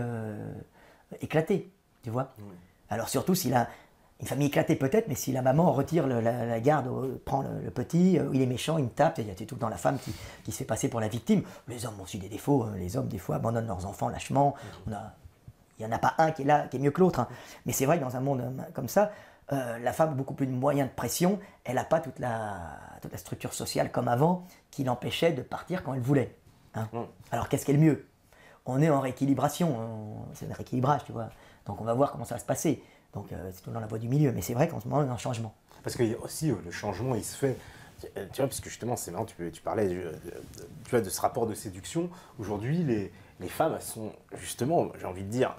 éclatées, tu vois. Alors surtout s'il a une famille éclatée peut-être, mais si la maman retire la garde, prend le petit, il est méchant, il me tape, il y a tout le temps la femme qui se fait passer pour la victime. Les hommes ont aussi des défauts, hein. Les hommes des fois abandonnent leurs enfants lâchement, il n'y en a pas un qui est mieux que l'autre, hein. Mais c'est vrai que dans un monde comme ça, la femme a beaucoup plus de moyens de pression, elle n'a pas toute la structure sociale comme avant qui l'empêchait de partir quand elle voulait, hein. Alors qu'est-ce qui est le mieux? On est en rééquilibration, c'est un rééquilibrage, tu vois. Donc on va voir comment ça va se passer. Donc c'est tout dans la voie du milieu, mais c'est vrai qu'en ce moment, il y a un changement. Parce que aussi, le changement, il se fait... Tu vois, parce que justement, c'est marrant, tu parlais tu vois, de ce rapport de séduction. Aujourd'hui, les femmes, elles sont justement, j'ai envie de dire,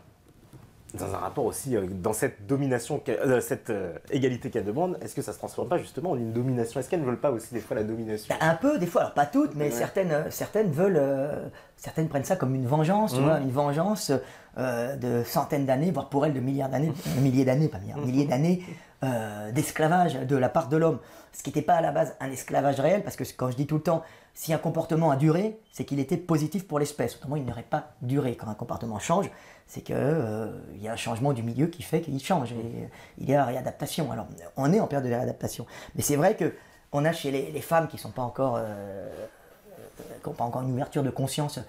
dans un rapport aussi, dans cette domination, cette égalité qu'elles demandent, est-ce que ça se transforme pas justement en une domination? Est-ce qu'elles ne veulent pas aussi des fois la domination? Un peu, des fois, alors pas toutes, mais certaines veulent, certaines prennent ça comme une vengeance, tu vois, une vengeance de centaines d'années, voire pour elles de milliers d'années, pas milliards, milliers d'années d'esclavage de la part de l'homme. Ce qui n'était pas à la base un esclavage réel, parce que quand je dis tout le temps, si un comportement a duré, c'est qu'il était positif pour l'espèce. Autrement, il n'aurait pas duré. Quand un comportement change, c'est qu'il y a un changement du milieu qui fait qu'il change. Et il y a réadaptation. Alors, on est en période de réadaptation. Mais c'est vrai qu'on a chez les femmes qui n'ont pas encore une ouverture de conscience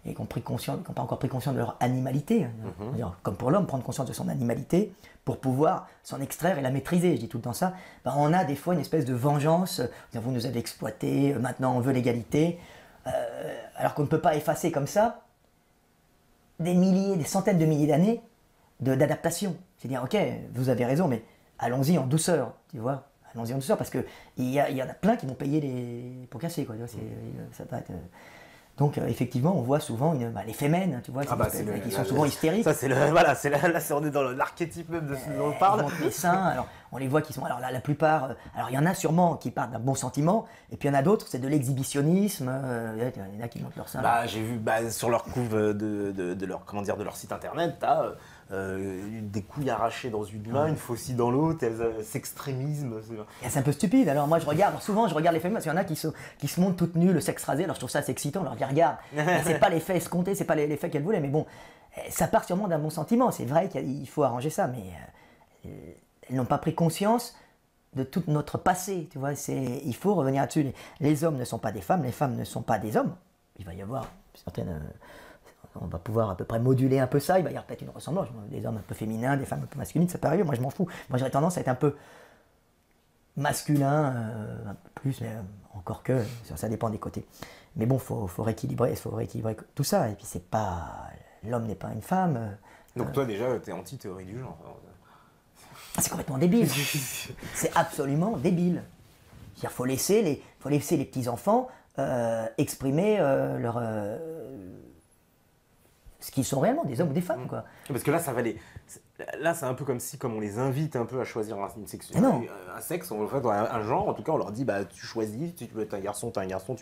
et qui n'ont pas encore pris conscience de leur animalité. Comme pour l'homme, prendre conscience de son animalité pour pouvoir s'en extraire et la maîtriser. Je dis tout le temps ça. Ben, on a des fois une espèce de vengeance. Vous nous avez exploités, maintenant on veut l'égalité. Alors qu'on ne peut pas effacer comme ça des centaines de milliers d'années d'adaptation. C'est-à-dire, ok, vous avez raison, mais allons-y en douceur, tu vois. Allons-y en douceur, parce qu'il y en a plein qui vont payer pour casser, quoi. Ça va être... Donc effectivement, on voit souvent les fémènes, tu vois, qui sont souvent hystériques. Ça, là, on est dans l'archétype même de ce dont on parle. Les seins, alors on les voit qui sont, alors la plupart, alors il y en a sûrement qui partent d'un bon sentiment, et puis il y en a d'autres, c'est de l'exhibitionnisme. Il y en a qui montrent leur sein. J'ai vu sur leur couve de leur site internet, t'as des couilles arrachées dans une main, une faucille dans l'autre, s'extrémisme. C'est un peu stupide. Alors moi souvent je regarde les femmes, parce qu'il y en a qui se montrent toutes nues, le sexe rasé, alors je trouve ça assez excitant, on leur dit regarde, c'est pas l'effet escompté, c'est pas l'effet qu'elles voulaient, mais bon, ça part sûrement d'un bon sentiment, c'est vrai qu'il faut arranger ça, mais elles n'ont pas pris conscience de tout notre passé, tu vois, il faut revenir là-dessus. Les hommes ne sont pas des femmes, les femmes ne sont pas des hommes, il va y avoir certaines... On va pouvoir à peu près moduler un peu ça, il va y avoir peut-être une ressemblance, des hommes un peu féminins, des femmes un peu masculines, ça peut arriver, moi je m'en fous. Moi j'aurais tendance à être un peu masculin, un peu plus, mais encore que, ça dépend des côtés. Mais bon, faut rééquilibrer tout ça, et puis c'est pas... L'homme n'est pas une femme. Donc toi déjà, t'es anti-théorie du genre. C'est complètement débile. C'est absolument débile. Il faut laisser les petits-enfants exprimer ce qu'ils sont réellement, des hommes ou des femmes, quoi. Parce que là, là, c'est un peu comme on les invite un peu à choisir une sexualité, un sexe, un genre, en tout cas, on leur dit, tu choisis, si tu veux être un garçon, t'es un garçon,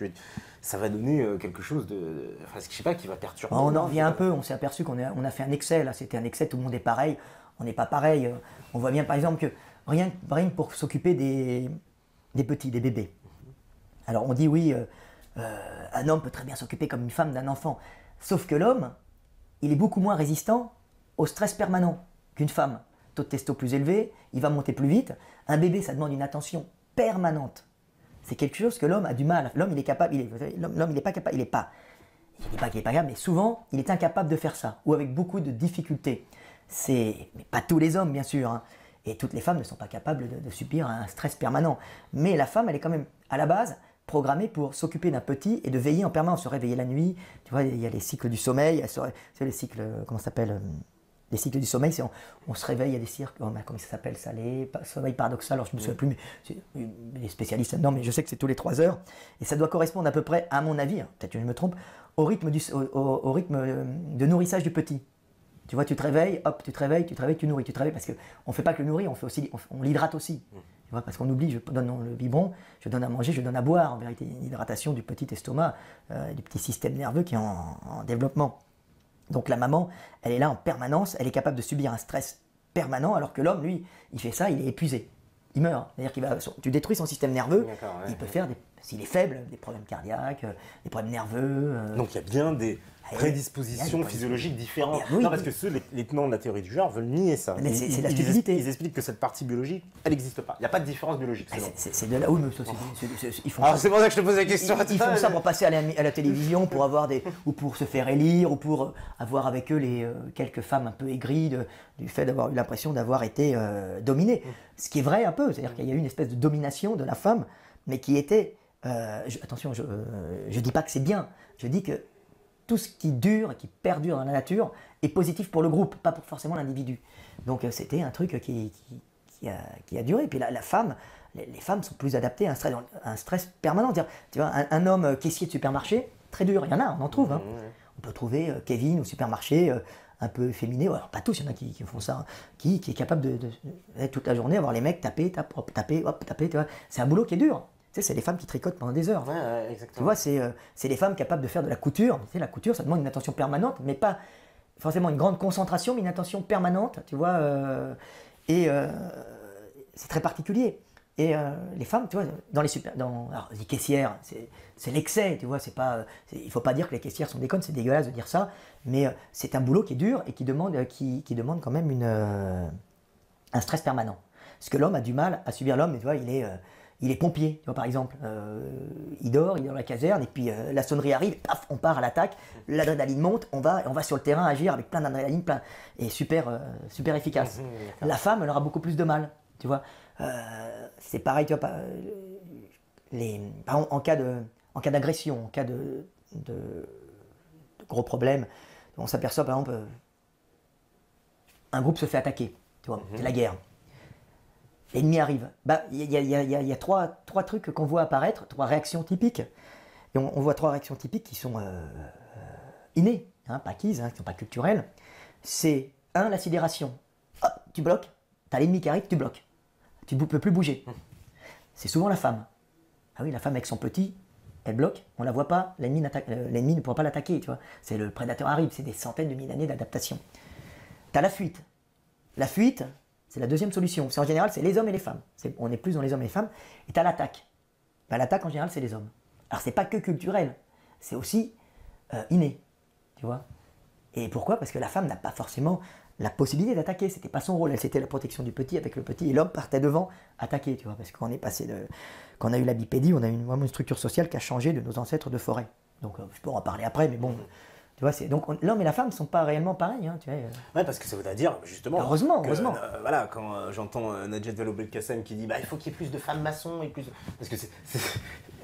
ça va donner quelque chose je sais pas, qui va perturber. On en revient un peu, on s'est aperçu qu'on a fait un excès, là, c'était un excès, tout le monde est pareil, on n'est pas pareil. On voit bien, par exemple, que rien pour s'occuper des petits, des bébés. Alors on dit, oui, un homme peut très bien s'occuper comme une femme d'un enfant, sauf que l'homme, il est beaucoup moins résistant au stress permanent qu'une femme. Taux de testo plus élevé, il va monter plus vite. Un bébé, ça demande une attention permanente. C'est quelque chose que l'homme a du mal. L'homme, il est capable, l'homme, il n'est pas capable, il n'est pas qu'il n'est pas capable, mais souvent, il est incapable de faire ça, ou avec beaucoup de difficultés. Mais pas tous les hommes, bien sûr, hein. Et toutes les femmes ne sont pas capables de subir un stress permanent. Mais la femme, elle est quand même, à la base, programmée pour s'occuper d'un petit et de veiller en permanence, se réveiller la nuit. Tu vois, il y a les cycles du sommeil, c'est les cycles, comment ça s'appelle, Les cycles du sommeil, c'est on se réveille, il y a des cycles, comment ça s'appelle ça, les sommeil paradoxal, alors je ne me souviens plus, mais les spécialistes là-dedans, mais je sais que c'est tous les 3 heures, et ça doit correspondre à peu près, à mon avis, hein, peut-être que je me trompe, au rythme de nourrissage du petit. Tu vois, tu te réveilles, hop, tu nourris, parce qu'on ne fait pas que le nourrir, on l'hydrate aussi. Tu vois, parce qu'on oublie, je donne le biberon, je donne à manger, je donne à boire, en vérité, une hydratation du petit estomac, du petit système nerveux qui est en développement. Donc la maman, elle est là en permanence, elle est capable de subir un stress permanent, alors que l'homme, lui, il fait ça, il est épuisé. Il meurt. C'est-à-dire tu détruis son système nerveux, il peut faire, s'il est faible, des problèmes cardiaques, des problèmes nerveux. Donc il y a bien des prédispositions physiologiques différentes. Oui, non, parce que les tenants de la théorie du genre veulent nier ça. Mais c'est la stupidité. Ils expliquent que cette partie biologique, elle n'existe pas. Il n'y a pas de différence biologique. C'est de là où ils font. Alors c'est pour ça que je te pose la question. Ils font ça pour passer à la télévision, pour avoir ou pour se faire élire, ou pour avoir avec eux quelques femmes un peu aigries du fait d'avoir eu l'impression d'avoir été dominées. Ce qui est vrai un peu, c'est-à-dire qu'il y a eu une espèce de domination de la femme, mais qui était. Attention, je ne dis pas que c'est bien. Je dis que tout ce qui dure, qui perdure dans la nature, est positif pour le groupe, pas pour forcément l'individu. Donc c'était un truc qui a duré. Puis la femme, les femmes sont plus adaptées à un stress permanent. Tu vois, un homme caissier de supermarché, très dur, il y en a, on en trouve. Hein. On peut trouver Kevin au supermarché, un peu efféminé, alors pas tous, il y en a qui font ça, hein, qui est capable de toute la journée avoir les mecs taper, taper, tu vois. C'est un boulot qui est dur. Tu sais, c'est les femmes qui tricotent pendant des heures. Ouais, exactement. Tu vois, c'est les femmes capables de faire de la couture. Tu sais, la couture, ça demande une attention permanente, mais pas forcément une grande concentration, mais une attention permanente, tu vois. C'est très particulier. Et les femmes, tu vois, alors, les caissières, c'est l'excès, tu vois. Il ne faut pas dire que les caissières sont des connes, c'est dégueulasse de dire ça, mais c'est un boulot qui est dur et qui demande quand même un stress permanent. Parce que l'homme a du mal à subir l'homme, tu vois, il est pompier, tu vois, par exemple. Il dort dans la caserne, et puis la sonnerie arrive, paf, on part à l'attaque, l'adrénaline monte, on va sur le terrain agir avec plein d'adrénaline, et super efficace. La femme, elle aura beaucoup plus de mal, tu vois. C'est pareil, tu vois, par exemple, en cas d'agression, en cas de gros problèmes, on s'aperçoit, par exemple, un groupe se fait attaquer, tu vois, c'est la guerre. L'ennemi arrive. Il y a trois trucs qu'on voit apparaître, 3 réactions typiques. Et on voit 3 réactions typiques qui sont innées, hein, pas acquises, hein, qui ne sont pas culturelles. C'est 1, la sidération. Hop, tu bloques, tu as l'ennemi qui arrive, tu bloques. Tu ne peux plus bouger. C'est souvent la femme. Ah oui, la femme avec son petit, elle bloque, on ne la voit pas, l'ennemi ne pourra pas l'attaquer, tu vois. C'est le prédateur arrive, c'est des centaines de milliers d'années d'adaptation. Tu as la fuite. La fuite, c'est la deuxième solution. En général, c'est les hommes et les femmes. On est plus dans les hommes et les femmes. Et tu as l'attaque. L'attaque, en général, c'est les hommes. Alors, c'est pas que culturel. C'est aussi inné. Tu vois. Et pourquoi? Parce que la femme n'a pas forcément la possibilité d'attaquer. C'était pas son rôle. Elle, c'était la protection du petit avec le petit. Et l'homme partait devant attaquer. Tu vois. Parce qu'on est passé quand on a eu la bipédie, on a eu vraiment une structure sociale qui a changé de nos ancêtres de forêt. Donc, je peux en parler après, mais bon... Tu vois, donc l'homme et la femme ne sont pas réellement pareils. Hein, tu vois. Ouais, parce que ça veut dire, justement. Heureusement. Voilà, quand j'entends Najat Vallaud-Belkacem qui dit il faut qu'il y ait plus de femmes maçons et plus. Parce que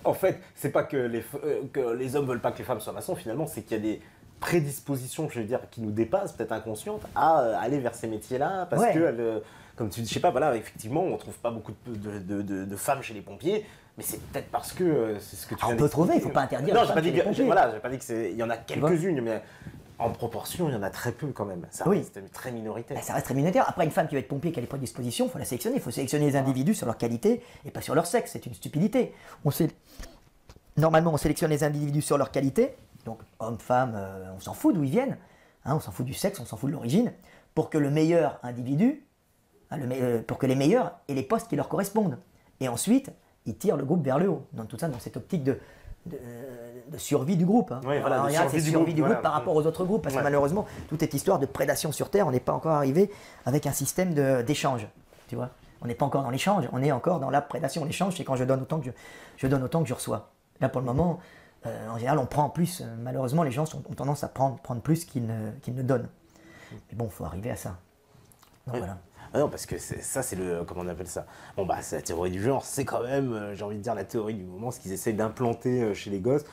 en fait, c'est pas que les hommes veulent pas que les femmes soient maçons, finalement, c'est qu'il y a des prédispositions, je veux dire, qui nous dépassent, peut-être inconscientes, à aller vers ces métiers-là. Parce que, comme tu dis, je sais pas, voilà, effectivement, on trouve pas beaucoup de femmes chez les pompiers. Mais c'est peut-être parce que c'est ce que tu viens on peut trouver, il ne faut pas interdire. Non, j'ai pas dit qu'il y en a quelques-unes, mais en proportion, il y en a très peu quand même. Ça reste très minoritaire. Ça reste très minoritaire. Après, une femme qui va être pompier, qui a les prédispositions, il faut la sélectionner. Il faut sélectionner les individus sur leur qualité et pas sur leur sexe. C'est une stupidité. Normalement, on sélectionne les individus sur leur qualité. Donc, hommes, femmes, on s'en fout d'où ils viennent. Hein, on s'en fout du sexe, on s'en fout de l'origine. Pour que le meilleur individu, pour que les meilleurs aient les postes qui leur correspondent. Et ensuite, ils tirent le groupe vers le haut. Donc tout ça dans cette optique de survie du groupe. Hein. Oui, voilà, en général, c'est survie du groupe par rapport aux autres groupes, parce que malheureusement, toute cette histoire de prédation sur Terre, on n'est pas encore arrivé avec un système d'échange. Tu vois, on n'est pas encore dans l'échange, on est encore dans la prédation. L'échange, c'est quand je donne autant que je reçois. Là, pour le moment, en général, on prend plus. Malheureusement, les gens ont tendance à prendre plus qu'ils ne donnent. Mais bon, il faut arriver à ça. Donc voilà. Ah non, parce que ça, c'est le... Comment on appelle ça? Bon, c'est la théorie du genre. C'est quand même, j'ai envie de dire, la théorie du moment, ce qu'ils essayent d'implanter chez les gosses.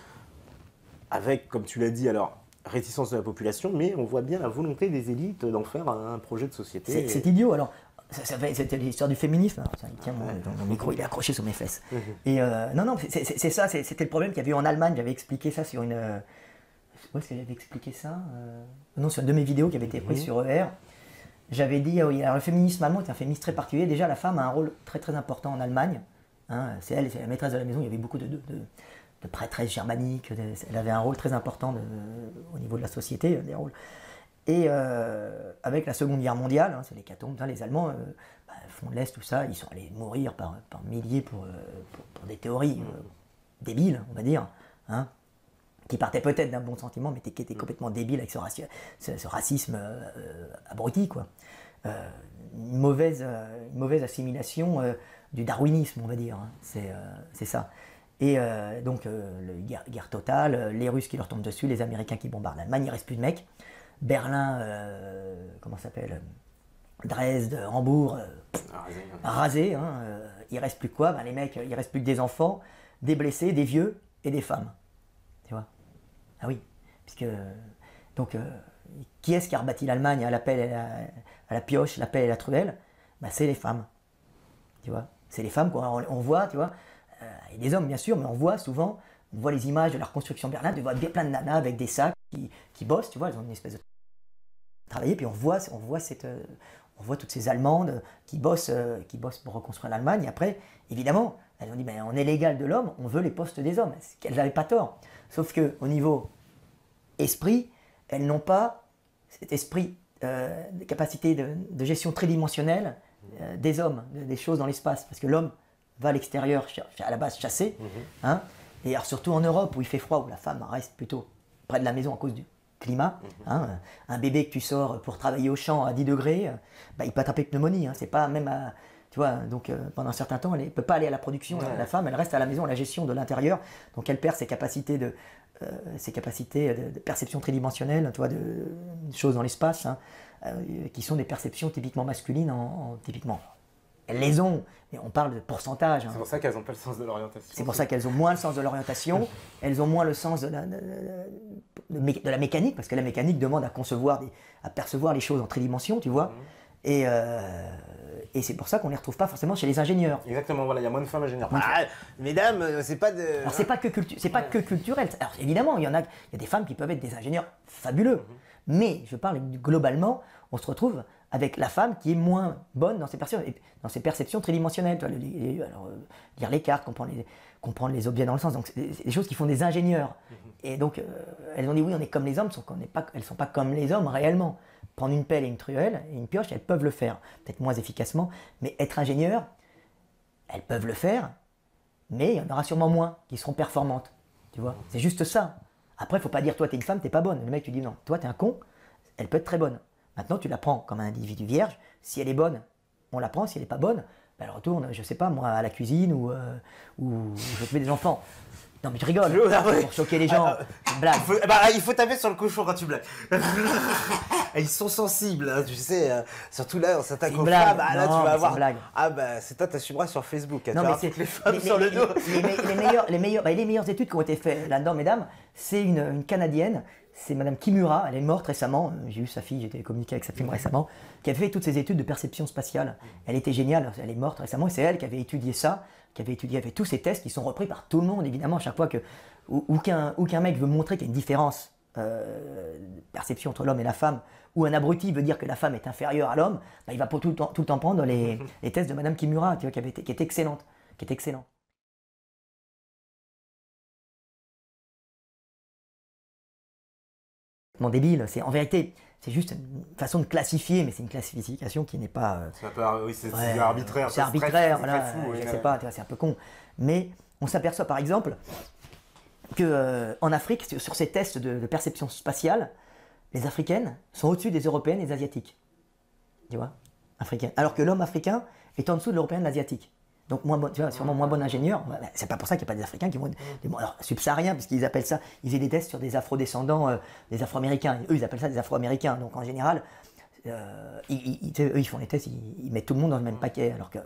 Avec, comme tu l'as dit, alors, réticence de la population, mais on voit bien la volonté des élites d'en faire un projet de société. C'est idiot. Alors, c'était l'histoire du féminisme. Alors, tiens, mon micro, il est accroché sur mes fesses. Et non, c'est ça, c'était le problème qu'il y avait eu en Allemagne. J'avais expliqué ça sur une... où est-ce que j'avais expliqué ça Non, sur une de mes vidéos qui avait été prise sur ER. J'avais dit, oui, alors le féminisme allemand est un féminisme très particulier. Déjà, la femme a un rôle très très important en Allemagne. Hein, c'est la maîtresse de la maison. Il y avait beaucoup de prêtresses germaniques. Elle avait un rôle très important au niveau de la société, des rôles. Et avec la Seconde Guerre mondiale, c'est l'hécatombe, les Allemands font de l'Est, tout ça, ils sont allés mourir par milliers pour des théories débiles, on va dire, hein, qui partaient peut-être d'un bon sentiment, mais qui étaient complètement débiles avec ce racisme abruti, quoi. Une mauvaise assimilation du darwinisme, on va dire, hein, c'est ça. Et donc, guerre totale, les Russes qui leur tombent dessus, les Américains qui bombardent l'Allemagne, il ne reste plus de mecs. Berlin, comment ça s'appelle, Dresde, Hambourg, rasé. Hein, il ne reste plus quoi les mecs, il ne reste plus que des enfants, des blessés, des vieux et des femmes. Tu vois? Ah oui. Puisque, donc, qui est-ce qui a rebâti l'Allemagne à la pelle, à la pioche, la pelle et la truelle? C'est les femmes. Tu vois? C'est les femmes, quoi. On voit, tu vois, et des hommes bien sûr, mais on voit souvent, on voit les images de la reconstruction de Berlin, tu vois plein de nanas avec des sacs qui bossent, tu vois, elles ont une espèce de travailler, puis on voit toutes ces Allemandes qui bossent pour reconstruire l'Allemagne. Et après, évidemment, elles ont dit, on est l'égal de l'homme, on veut les postes des hommes. Elles n'avaient pas tort. Sauf qu'au niveau esprit, elles n'ont pas cet esprit de capacité de gestion tridimensionnelle des hommes, des choses dans l'espace. Parce que l'homme va à l'extérieur, à la base, chasser. Hein, et alors surtout en Europe, où il fait froid, où la femme reste plutôt près de la maison à cause du climat. Hein, un bébé que tu sors pour travailler au champ à 10 degrés, il peut attraper pneumonie. Hein, c'est pas même à, tu vois, donc pendant un certain temps, elle ne peut pas aller à la production. Ouais. La femme, elle reste à la maison à la gestion de l'intérieur. Donc elle perd ses capacités de perception tridimensionnelle, tu vois, de choses dans l'espace, hein, qui sont des perceptions typiquement masculines, typiquement. Elles les ont, mais on parle de pourcentage. Hein. C'est pour ça qu'elles n'ont pas le sens de l'orientation. C'est pour ça qu'elles ont moins le sens de l'orientation, elles ont moins le sens de la mécanique, parce que la mécanique demande à percevoir les choses en tridimension, tu vois. Et c'est pour ça qu'on ne les retrouve pas forcément chez les ingénieurs. Exactement, voilà, il y a moins de femmes ingénieurs. Mesdames, c'est pas de... Alors c'est pas que culturel. Alors évidemment, il y a des femmes qui peuvent être des ingénieurs fabuleux. Mais je parle globalement, on se retrouve avec la femme qui est moins bonne dans ses perceptions tridimensionnelles. Lire les cartes, comprendre les objets dans le sens. Donc c'est des choses qui font des ingénieurs. Et donc elles ont dit oui, on est comme les hommes, sauf elles ne sont pas comme les hommes réellement. Prendre une pelle et une truelle et une pioche, elles peuvent le faire. Peut-être moins efficacement, mais être ingénieur, elles peuvent le faire, mais il y en aura sûrement moins qui seront performantes. Tu vois, c'est juste ça. Après, il ne faut pas dire toi, tu es une femme, tu n'es pas bonne. Le mec, tu dis non, toi, tu es un con, elle peut être très bonne. Maintenant, tu la prends comme un individu vierge. Si elle est bonne, on la prend. Si elle n'est pas bonne, elle retourne, je ne sais pas, moi, à la cuisine ou je fais des enfants. Non, mais je rigole, pour choquer les gens. Blague. Il faut taper sur le cochon quand tu blagues. Ils sont sensibles, hein, tu sais. Surtout là, on s'attaque aux femmes. Là, tu vas avoir. C'est toi, t'assumeras sur Facebook. Tu vas toutes les femmes sur le dos. Les meilleures études qui ont été faites là-dedans, mesdames, c'est une Canadienne. C'est Madame Kimura, elle est morte récemment, j'ai eu sa fille, j'ai été communiqué avec sa fille récemment, qui avait fait toutes ces études de perception spatiale. Elle était géniale, elle est morte récemment, et c'est elle qui avait étudié ça, qui avait étudié avec tous ces tests qui sont repris par tout le monde, évidemment, à chaque fois qu'un mec veut montrer qu'il y a une différence de perception entre l'homme et la femme, ou un abruti veut dire que la femme est inférieure à l'homme, il va tout le temps prendre les tests de Madame Kimura, tu vois, qui est excellente. Débile, en vérité, c'est juste une façon de classifier, mais c'est une classification qui n'est pas... c'est arbitraire. C'est arbitraire, voilà, je sais pas, c'est un peu con. Mais on s'aperçoit par exemple qu'en Afrique, sur ces tests de perception spatiale, les Africaines sont au-dessus des Européennes et des Asiatiques. Tu vois, africaines. Alors que l'homme africain est en dessous de l'Européen et de l'Asiatique. Donc sûrement moins bon ingénieur. C'est pas pour ça qu'il n'y a pas des Africains qui vont alors subsahariens, parce qu'ils appellent ça, ils faisaient des tests sur des afro-descendants, des Afro-Américains. Eux, ils appellent ça des Afro-Américains. Donc en général, eux, ils font les tests, ils mettent tout le monde dans le même paquet. Alors que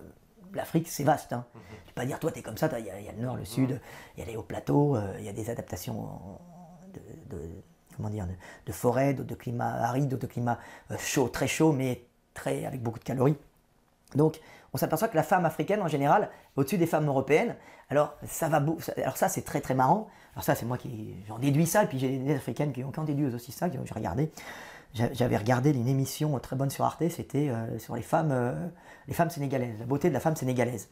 l'Afrique, c'est vaste. Hein. Tu peux pas dire, toi, t'es comme ça, il y a le nord, le sud, il y a les hauts plateaux, il y a des adaptations comment dire, de forêt, d'autres de climat aride, d'autres de climat chaud, très chaud, mais avec beaucoup de calories. Donc, on s'aperçoit que la femme africaine, en général, au-dessus des femmes européennes. Alors, ça, c'est très, très marrant. Alors ça, c'est moi qui j'en déduis ça, et puis j'ai des Africaines qui ont déduit aussi ça, que j'ai regardé. J'avais regardé une émission très bonne sur Arte, c'était sur les femmes sénégalaises, la beauté de la femme sénégalaise.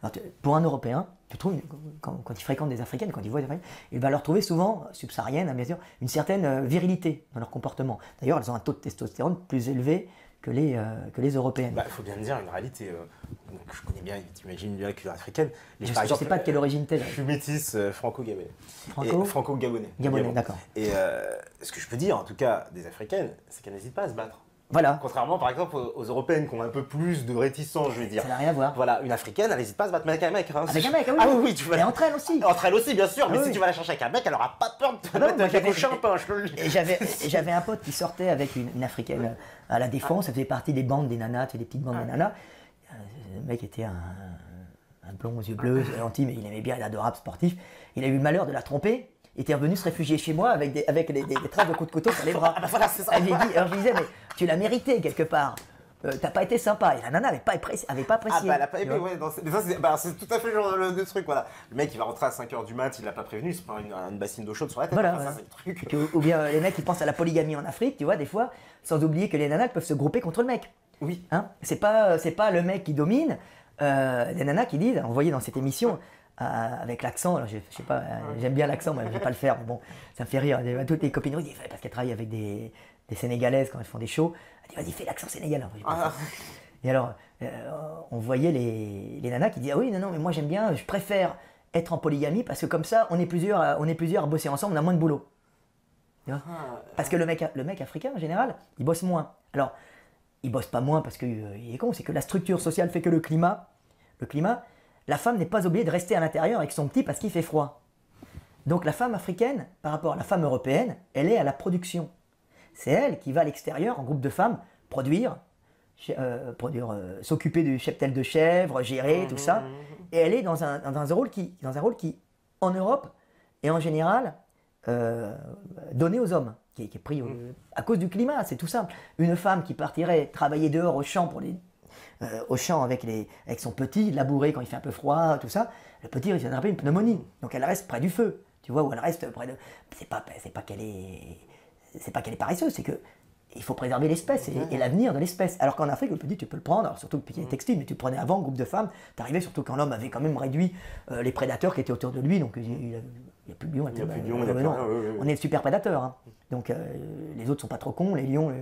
Alors, pour un Européen, tu trouves, quand il fréquente des Africaines, quand il voit des Africaines, il va leur trouver souvent, subsahariennes, bien sûr, une certaine virilité dans leur comportement. D'ailleurs, elles ont un taux de testostérone plus élevé que les Européennes. Il faut bien dire une réalité. Je connais bien, tu imagines bien la culture africaine. Je ne sais pas de quelle origine tu es. Je suis métisse franco-gabonais. Franco-gabonais. Gabonais, d'accord. Et ce que je peux dire, en tout cas, des Africaines, c'est qu'elles n'hésitent pas à se battre. Voilà. Contrairement, par exemple, aux Européennes qui ont un peu plus de réticence, je veux dire. Ça n'a rien à voir. Voilà, une Africaine, elle n'hésite pas à se battre avec un mec. Hein. Avec un mec, oui. Ah oui, tu vois. Et entre elles aussi. Entre elles aussi, bien sûr. Mais si tu vas la chercher avec un mec, elle n'aura pas peur de te mettre avec un champin. J'avais un pote qui sortait avec une Africaine à la Défense. Ça faisait partie des bandes des nanas, des petites bandes des nanas. Le mec était un blond aux yeux bleus, gentil, mais il aimait bien, il est adorable, sportif. Il a eu le malheur de la tromper. Il était revenu se réfugier chez moi avec des traces de coups de couteau sur les bras. Ah bah voilà, c'est ça. Alors je lui disais, mais tu l'as mérité quelque part. T'as pas été sympa. Et la nana n'avait pas apprécié. Ah bah elle a pas aimé, ouais. C'est tout à fait le genre de truc, voilà. Le mec il va rentrer à 5h du mat, il l'a pas prévenu, il se prend une bassine d'eau chaude sur la tête. Voilà, ça c'est le truc. Ou bien les mecs qui pensent à la polygamie en Afrique, tu vois, des fois, sans oublier que les nanas peuvent se grouper contre le mec. Oui. Hein, c'est pas le mec qui domine. Les nanas qui disent, on voyait dans cette émission, avec l'accent, alors je sais pas, j'aime bien l'accent, mais je vais pas le faire, mais bon, ça me fait rire. Toutes les copines disent, parce qu'elles travaillent avec des Sénégalaises quand elles font des shows, elles disent, vas-y, fais l'accent sénégalais. Et alors, on voyait les nanas qui disaient, ah oui, non, mais moi j'aime bien, je préfère être en polygamie parce que comme ça, on est plusieurs à bosser ensemble, on a moins de boulot. Parce que le mec africain, en général, il bosse moins. Alors, il bosse pas moins parce qu'il est con, c'est que la structure sociale fait que le climat, la femme n'est pas obligée de rester à l'intérieur avec son petit parce qu'il fait froid. Donc la femme africaine, par rapport à la femme européenne, elle est à la production. C'est elle qui va à l'extérieur, en groupe de femmes, s'occuper du cheptel de chèvre, gérer tout ça. Et elle est dans un rôle qui, en Europe, est en général donné aux hommes, qui est pris à cause du climat, c'est tout simple. Une femme qui partirait travailler dehors au champ avec son petit, labourer quand il fait un peu froid, tout ça, le petit risque d'attraper une pneumonie. Donc elle reste près du feu, tu vois, ou elle reste près de... C'est pas qu'elle est paresseuse, c'est que il faut préserver l'espèce et l'avenir de l'espèce. Alors qu'en Afrique, le petit, tu peux le prendre, alors surtout le petit est textile, mais tu le prenais avant, groupe de femmes, t'arrivais surtout quand l'homme avait quand même réduit les prédateurs qui étaient autour de lui, donc il n'y a plus de lions. On est le super prédateur. Hein. Donc les autres sont pas trop cons, les lions,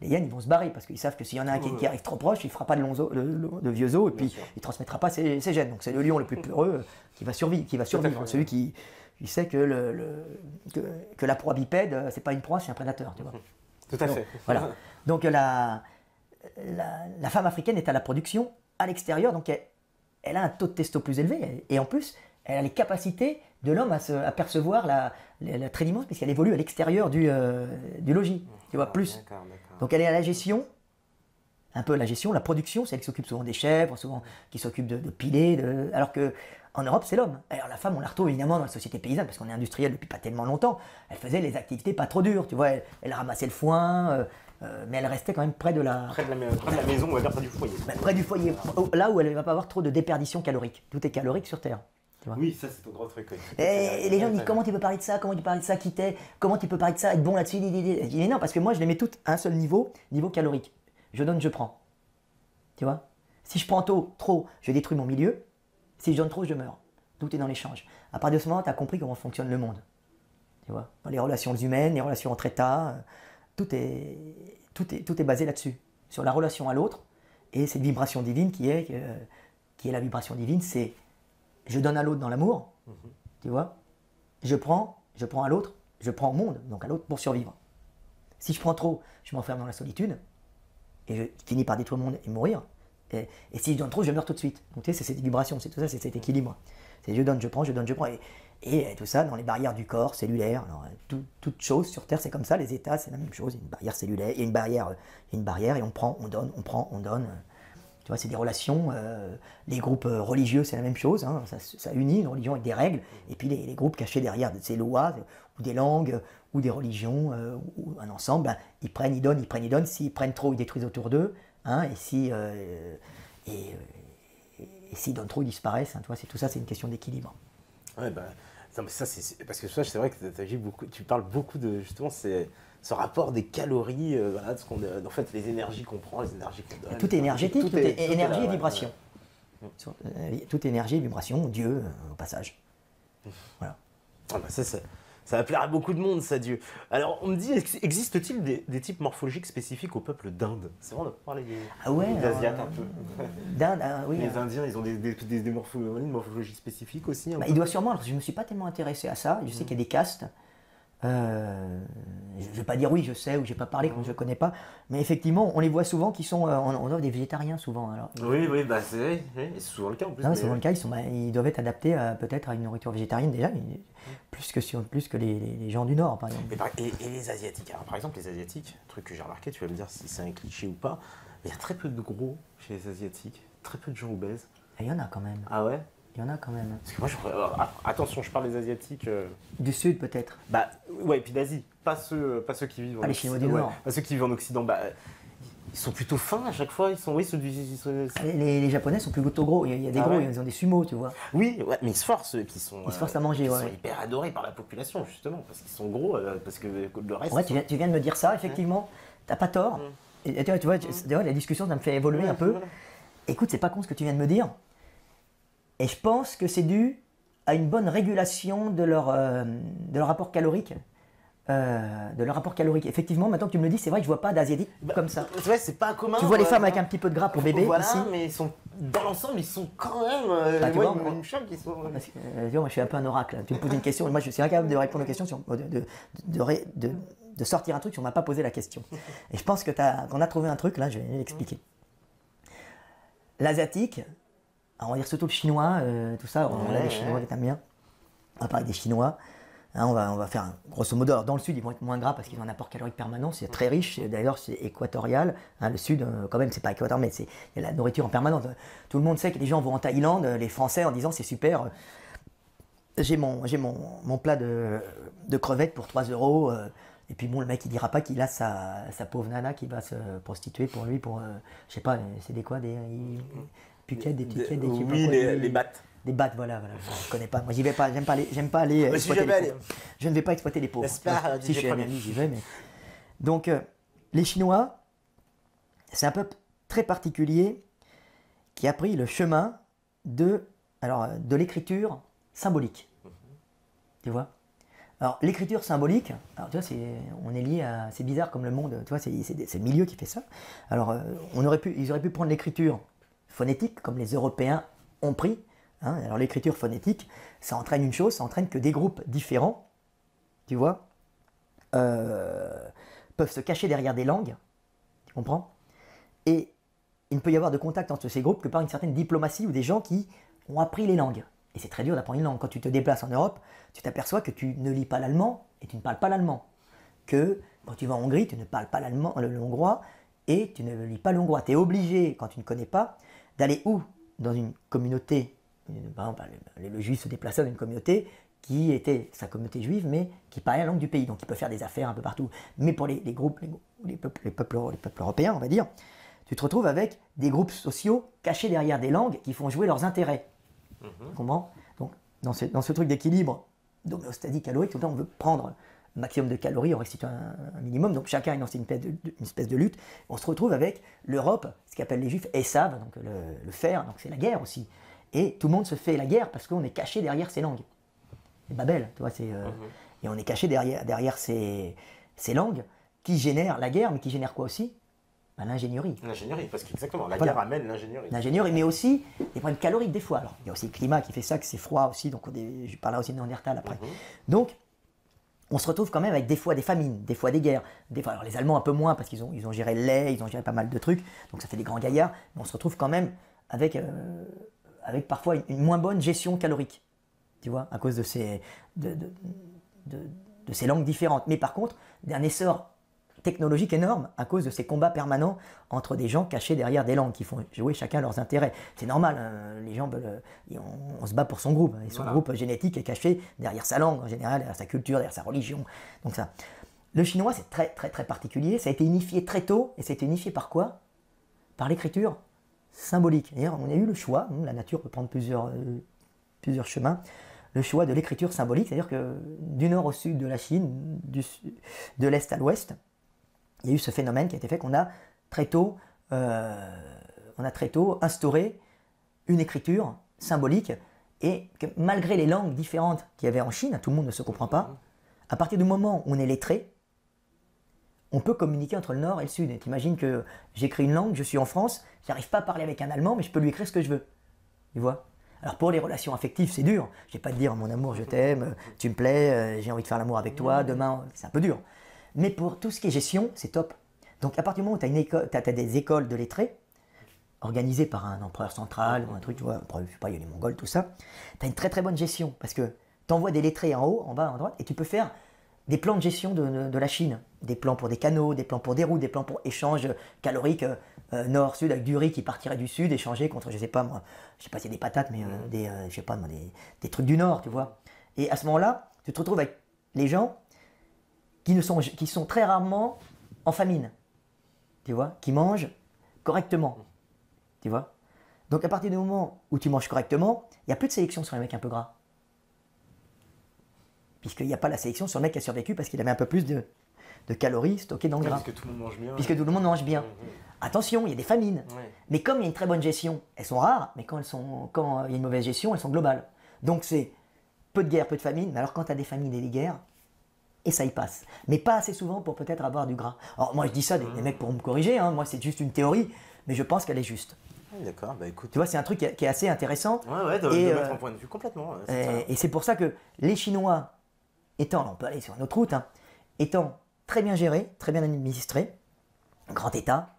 les hyènes, ils vont se barrer parce qu'ils savent que s'il y en a un qui arrive trop proche, il fera pas de vieux os et puis il transmettra pas ses gènes. Donc c'est le lion le plus peureux qui va survivre, celui qui sait que la proie bipède, c'est pas une proie, c'est un prédateur, tu vois. Tout à fait. Voilà. Donc la femme africaine est à la production, à l'extérieur, donc elle a un taux de testo plus élevé et en plus elle a les capacités de l'homme à percevoir la très immense puisqu'elle évolue à l'extérieur du logis, tu vois, plus. D'accord. Donc elle est à la gestion, un peu la gestion, la production, c'est elle qui s'occupe souvent des chèvres, souvent qui s'occupe de piler, alors que en Europe, c'est l'homme. Alors la femme, on la retrouve évidemment dans la société paysanne, parce qu'on est industriel depuis pas tellement longtemps. Elle faisait les activités pas trop dures, tu vois. Elle ramassait le foin, mais elle restait quand même près de la maison, on va dire près du foyer. Près du foyer, là où elle ne va pas avoir trop de déperdition calorique. Tout est calorique sur Terre. Tu vois. Oui, ça c'est ton gros truc. Et les gens disent, comment tu peux parler de ça, qui t'es, comment tu peux parler de ça, être bon là-dessus. Je dis, mais non, parce que moi je les mets toutes à un seul niveau calorique. Je donne, je prends. Tu vois. Si je prends trop, je détruis mon milieu. Si je donne trop, je meurs. Tout est dans l'échange. À partir de ce moment, tu as compris comment fonctionne le monde. Tu vois, dans les relations humaines, les relations entre États, tout est basé là-dessus, sur la relation à l'autre et cette vibration divine qui est la vibration divine, c'est je donne à l'autre dans l'amour, tu vois, je prends à l'autre, je prends au monde, donc à l'autre pour survivre. Si je prends trop, je m'enferme dans la solitude et je finis par détruire le monde et mourir. Et si je donne trop, je meurs tout de suite. Donc tu sais, c'est cette vibration, c'est tout ça, c'est cet équilibre. C'est je donne, je prends. Et tout ça dans les barrières du corps cellulaire. Alors, toute chose sur Terre, c'est comme ça. Les États, c'est la même chose. Il y a une barrière cellulaire, il y a une barrière et on prend, on donne, on prend, on donne. Tu vois, c'est des relations. Les groupes religieux, c'est la même chose. Hein, ça unit une religion avec des règles. Et puis les groupes cachés derrière ces lois, ou des langues, ou des religions, ou un ensemble, ben, ils prennent, ils donnent, ils prennent, ils donnent. S'ils prennent trop, ils détruisent autour d'eux. Hein, et s'ils donnent trop, ils disparaissent. Hein, tu vois, tout ça, c'est une question d'équilibre. Ouais, bah, non, mais ça, parce que ça, c'est vrai que tu parles beaucoup de justement ce rapport des calories, voilà, en fait, les énergies qu'on prend, les énergies qu'on donne. Tout est énergétique, tout est énergie là, et vibration. Ouais. Tout est énergie et vibration, Dieu, au passage. Voilà. Ah bah ça va plaire à beaucoup de monde, ça, Dieu. Alors, on me dit, existe-t-il des types morphologiques spécifiques au peuple d'Inde? C'est vrai, on a parlé des Asiates un peu. D'Inde, oui. Les Indiens, ils ont des morphologies spécifiques aussi. Il doit sûrement, alors je ne me suis pas tellement intéressé à ça, je sais qu'il y a des castes. Je ne vais pas dire oui, je sais, ou je n'ai pas parlé quand je ne connais pas, mais effectivement, on les voit souvent qui sont, on voit des végétariens souvent. Alors. Oui, bah c'est souvent le cas en plus. Non, c'est souvent le cas, ils doivent être adaptés peut-être à une nourriture végétarienne déjà, plus que les gens du Nord par exemple. Et les Asiatiques, alors par exemple les Asiatiques, un truc que j'ai remarqué, tu vas me dire si c'est un cliché ou pas, mais il y a très peu de gros chez les Asiatiques, très peu de gens obèses. Il y en a quand même. Ah ouais? Il y en a quand même. Parce que moi, attention, je parle des Asiatiques. Du Sud peut-être. Bah ouais, et puis d'Asie, pas ceux qui vivent en les Chinois du Nord. Pas ceux qui vivent en Occident. Bah, ils sont plutôt fins à chaque fois. Les Japonais sont plutôt gros. Il y a des gros, ils ont des sumos, tu vois. Oui, ouais, mais ils se forcent, ils se forcent à manger. Ils sont hyper adorés par la population justement parce qu'ils sont gros, parce que le reste. Ouais, tu viens de me dire ça, effectivement. T'as pas tort. Et tu vois, la discussion, ça me fait évoluer un peu. Voilà. Écoute, c'est pas con ce que tu viens de me dire. Et je pense que c'est dû à une bonne régulation de leur rapport calorique. Effectivement, maintenant que tu me le dis, c'est vrai que je vois pas d'asiatiques comme ça. C'est vrai, c'est pas commun. Tu vois les femmes avec un petit peu de gras pour bébé. Voilà, ici. mais dans l'ensemble, ils sont quand même. Moi, une choc, ils sont. Parce que, moi, je suis un peu un oracle. Tu me poses une question, moi, je suis incapable de répondre aux questions, de sortir un truc si on m'a pas posé la question. Et je pense qu'on a trouvé un truc, là, je vais l'expliquer. L'asiatique, on va dire surtout le chinois, tout ça, on a des Chinois qui t'aiment bien. On va parler des Chinois. Hein, on va faire grosso modo. Alors dans le sud, ils vont être moins gras parce qu'ils ont un apport calorique permanent. C'est très riche. D'ailleurs, c'est équatorial. Hein, le sud, quand même, c'est pas équatorial, mais il y a la nourriture en permanence. Tout le monde sait que les gens vont en Thaïlande, les Français, en disant c'est super. J'ai mon plat de crevettes pour 3 €. Et puis bon, le mec, il dira pas qu'il a sa pauvre nana qui va se prostituer pour lui. Je sais pas, c'est des quoi, des puquettes, des tickets, des trucs. Oui, les battes. Des battes, voilà. Je connais pas. Moi, j'y vais pas. J'aime pas aller exploiter les pauvres. Je ne vais pas exploiter les pauvres. Si je suis un ami, j'y vais. Mais... Donc, les Chinois, c'est un peuple très particulier qui a pris le chemin de l'écriture symbolique. Tu vois? Alors, l'écriture symbolique, alors, tu vois, on est lié à... C'est bizarre comme le monde, tu vois, c'est le milieu qui fait ça. Alors, ils auraient pu prendre l'écriture phonétique, comme les Européens ont pris. Hein, alors l'écriture phonétique, ça entraîne une chose, ça entraîne que des groupes différents, tu vois, peuvent se cacher derrière des langues, tu comprends? Et il ne peut y avoir de contact entre ces groupes que par une certaine diplomatie ou des gens qui ont appris les langues. Et c'est très dur d'apprendre une langue. Quand tu te déplaces en Europe, tu t'aperçois que tu ne lis pas l'allemand et tu ne parles pas l'allemand. Que quand tu vas en Hongrie, tu ne parles pas l'allemand, le hongrois et tu ne lis pas le hongrois. Tu es obligé, quand tu ne connais pas, d'aller où? Dans une communauté. Par exemple, le juif se déplaçait dans une communauté qui était sa communauté juive, mais qui parlait la langue du pays, donc il peut faire des affaires un peu partout. Mais pour les groupes, les peuples européens, on va dire, tu te retrouves avec des groupes sociaux cachés derrière des langues qui font jouer leurs intérêts. Tu comprends? Donc, dans ce truc d'équilibre, d'homéostasie calorique, tout le temps on veut prendre le maximum de calories en restituant un minimum, donc chacun est dans une espèce de lutte. On se retrouve avec l'Europe, ce qu'appellent les juifs Esav, donc le fer, donc c'est la guerre aussi. Et tout le monde se fait la guerre parce qu'on est caché derrière ces langues. C'est Babel, tu vois, et on est caché derrière ces langues qui génèrent la guerre, mais qui génèrent quoi aussi? L'ingénierie. L'ingénierie, parce qu'exactement, la guerre amène l'ingénierie. L'ingénierie, mais aussi des problèmes caloriques des fois. Alors, il y a aussi le climat qui fait ça, que c'est froid aussi, donc je parlerai aussi de Néandertal après. Donc, on se retrouve quand même avec des fois des famines, des fois des guerres. Alors les Allemands un peu moins, parce qu'ils ont géré le lait, ils ont géré pas mal de trucs, donc ça fait des grands gaillards, mais on se retrouve quand même avec parfois une moins bonne gestion calorique, tu vois, à cause de ces langues différentes. Mais par contre, d'un essor technologique énorme à cause de ces combats permanents entre des gens cachés derrière des langues qui font jouer chacun leurs intérêts. C'est normal, hein, les gens veulent, on se bat pour son groupe, et son groupe génétique est caché derrière sa langue en général, derrière sa culture, derrière sa religion. Donc ça. Le chinois, c'est très très très particulier, ça a été unifié très tôt, et ça a été unifié par quoi? Par l'écriture symbolique. D'ailleurs, on a eu le choix, la nature peut prendre plusieurs chemins, le choix de l'écriture symbolique, c'est-à-dire que du nord au sud de la Chine, de l'est à l'ouest, il y a eu ce phénomène qui a été fait qu'on a très tôt instauré une écriture symbolique et que malgré les langues différentes qu'il y avait en Chine, tout le monde ne se comprend pas, à partir du moment où on est lettré, on peut communiquer entre le nord et le sud. T'imagines que j'écris une langue, je suis en France, j'arrive pas à parler avec un Allemand, mais je peux lui écrire ce que je veux. Tu vois? Alors pour les relations affectives, c'est dur. Je vais pas te dire mon amour, je t'aime, tu me plais, j'ai envie de faire l'amour avec toi, demain, c'est un peu dur. Mais pour tout ce qui est gestion, c'est top. Donc à partir du moment où tu as des écoles de lettrés, organisées par un empereur central ou un truc, tu vois, je sais pas, il y a les Mongols, tout ça, tu as une très très bonne gestion parce que tu envoies des lettrés en haut, en bas, en droite, et tu peux faire des plans de gestion de la Chine. Des plans pour des canaux, des plans pour des routes, des plans pour échange calorique nord-sud avec du riz qui partirait du sud, échangé contre, je sais pas moi, je sais pas si c'est des patates, mais je sais pas, des trucs du nord, tu vois. Et à ce moment-là, tu te retrouves avec les gens qui sont très rarement en famine, tu vois, qui mangent correctement, tu vois. Donc à partir du moment où tu manges correctement, il n'y a plus de sélection sur les mecs un peu gras. Puisqu'il n'y a pas la sélection sur le mec qui a survécu parce qu'il avait un peu plus de calories stockées dans le gras. Puisque tout le monde mange bien. Puisque tout le monde mange bien. Attention, il y a des famines. Mais comme il y a une très bonne gestion, elles sont rares, mais quand il y a une mauvaise gestion, elles sont globales. Donc c'est peu de guerre, peu de famine, mais alors quand tu as des famines et des guerres, et ça y passe. Mais pas assez souvent pour peut-être avoir du gras. Alors moi je dis ça, des mecs pourront me corriger, hein. Moi c'est juste une théorie, mais je pense qu'elle est juste. D'accord, bah écoute. Tu vois, c'est un truc qui est assez intéressant. Ouais, de mettre en point de vue complètement. Et c'est pour ça que les Chinois, on peut aller sur une autre route, hein, étant très bien gérés, très bien administrés, grand État,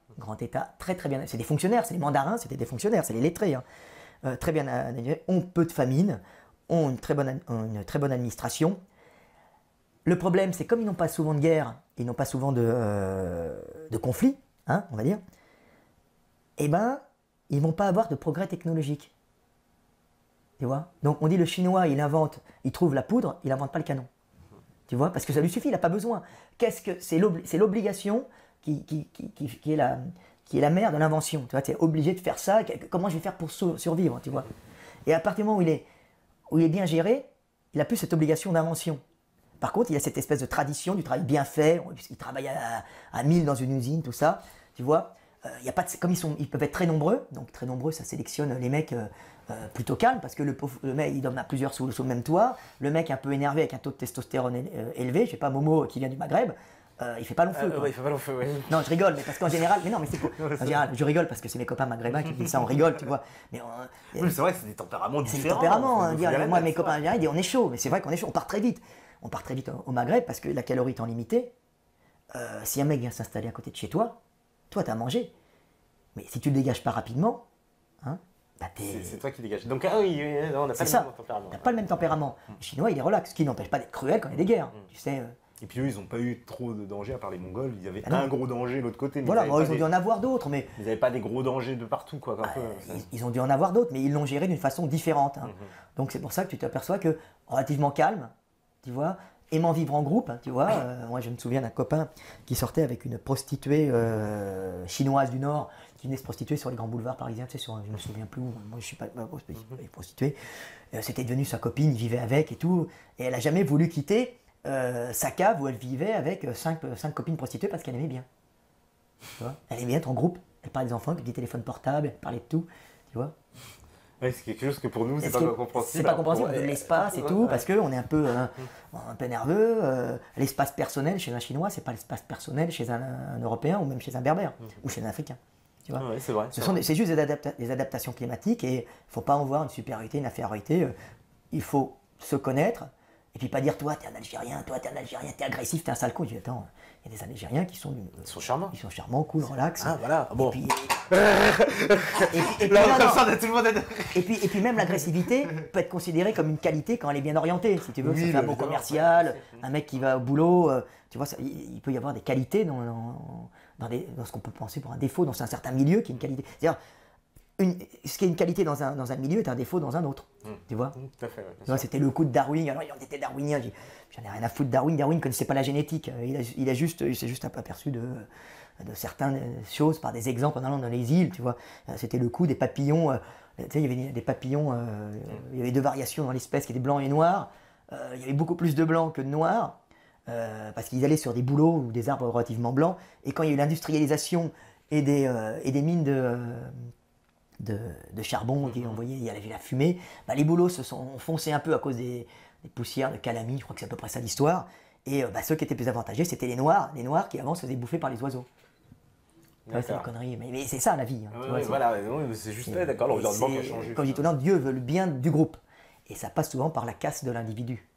très très bien, c'est des fonctionnaires, c'est les mandarins, c'était des fonctionnaires, c'est les lettrés, hein, très bien administrés, ont peu de famine, ont une très bonne administration. Le problème, c'est comme ils n'ont pas souvent de guerre, ils n'ont pas souvent de conflits, hein, on va dire, eh ben, ils vont pas avoir de progrès technologique. Tu vois? Donc on dit le Chinois, il trouve la poudre, il n'invente pas le canon. Tu vois? Parce que ça lui suffit, il n'a pas besoin. C'est l'obligation qui est la mère de l'invention. Tu vois, tu es obligé de faire ça. Comment je vais faire pour survivre, tu vois? Et à partir du moment où il est bien géré, il n'a plus cette obligation d'invention. Par contre, il y a cette espèce de tradition du travail bien fait. Il travaille à 1000 dans une usine, tout ça. Tu vois? Y a pas comme ils peuvent être très nombreux, donc très nombreux, ça sélectionne les mecs plutôt calmes, parce que le mec, il en a plusieurs sous le même toit, le mec un peu énervé avec un taux de testostérone élevé, je sais pas, Momo qui vient du Maghreb, il fait pas long feu. Ouais, il fait pas long feu, ouais. Non, je rigole, mais parce qu'en général, mais non, mais c'est cool. En général, je rigole parce que c'est mes copains maghrébins qui disent ça, on rigole, tu vois. Mais oui, c'est vrai que c'est des tempéraments différents. C'est des tempéraments, hein, moi, mes copains algériens, ils disent on est chaud, mais c'est vrai qu'on est chaud, on part très vite. On part très vite au Maghreb parce que la calorie étant limitée, si un mec vient s'installer à côté de chez toi, t'as mangé. Mais si tu le dégages pas rapidement, hein, bah c'est toi qui dégages. Donc oui, on n'a pas le même tempérament. T'as pas le même tempérament. Le Chinois, il est relax, ce qui n'empêche pas d'être cruel quand il y a des guerres. Tu sais. Et puis eux, ils n'ont pas eu trop de danger à part les Mongols. Ils avaient un gros danger de l'autre côté. Mais voilà, ils ont dû en avoir d'autres, mais ils n'avaient pas des gros dangers de partout, quoi. Ils ont dû en avoir d'autres, mais ils l'ont géré d'une façon différente. Hein. Donc c'est pour ça que tu t'aperçois que relativement calme, tu vois. Aimant vivre en groupe, tu vois. Moi, je me souviens d'un copain qui sortait avec une prostituée chinoise du Nord qui venait se prostituer sur les grands boulevards parisiens, tu sais, je me souviens plus où. Moi, je suis pas prostituée. C'était devenu sa copine, il vivait avec et tout. Et elle a jamais voulu quitter sa cave où elle vivait avec cinq copines prostituées parce qu'elle aimait bien. Tu vois, elle aimait bien être en groupe. Elle parlait des enfants, avec des téléphones portables, elle parlait de tout, tu vois. Ouais, c'est quelque chose que pour nous, c'est pas compréhensible. C'est pas compréhensible, on donne l'espace et tout, parce qu'on est un peu nerveux. L'espace personnel chez un Chinois, c'est pas l'espace personnel chez un Européen ou même chez un Berbère ou chez un Africain. Tu vois, ouais, c'est vrai. C'est juste des adaptations climatiques et il ne faut pas en voir une supériorité, une infériorité. Il faut se connaître Et puis pas dire, toi, t'es un Algérien, t'es agressif, t'es un sale con. Je dis, attends, il y a des Algériens qui sont... Ils sont charmants. Ils sont charmants, cool, relax. Ah, voilà, bon. Et puis même l'agressivité peut être considérée comme une qualité quand elle est bien orientée. Si tu veux, ça fait un bon commercial, un mec qui va au boulot, tu vois, il peut y avoir des qualités dans ce qu'on peut penser pour un défaut dans un certain milieu qui est une qualité. C'est-à-dire, ce qui est une qualité dans un milieu est un défaut dans un autre. Tu vois, tout à fait. Ouais, c'était le coup de Darwin. Alors, on était darwinien. J'en ai rien à foutre de Darwin. Darwin ne connaissait pas la génétique. Il s'est juste aperçu de certaines choses par des exemples en allant dans les îles. Tu vois, c'était le coup des papillons. Tu sais, il y avait des papillons. Il y avait deux variations dans l'espèce qui étaient blancs et noirs. Il y avait beaucoup plus de blancs que de noirs. Parce qu'ils allaient sur des bouleaux ou des arbres relativement blancs. Et quand il y a eu l'industrialisation et des mines de charbon qui envoyait, il y avait la fumée, les bouleaux se sont foncés un peu à cause des poussières de calamie, je crois que c'est à peu près ça l'histoire. Et ceux qui étaient plus avantagés, c'était les noirs qui avant se faisaient bouffer par les oiseaux. C'est une connerie, mais c'est ça la vie. Hein, voilà, c'est juste d'accord, l'environnement qui a changé. Comme dit tout à l'heure, Dieu veut le bien du groupe. Et ça passe souvent par la casse de l'individu.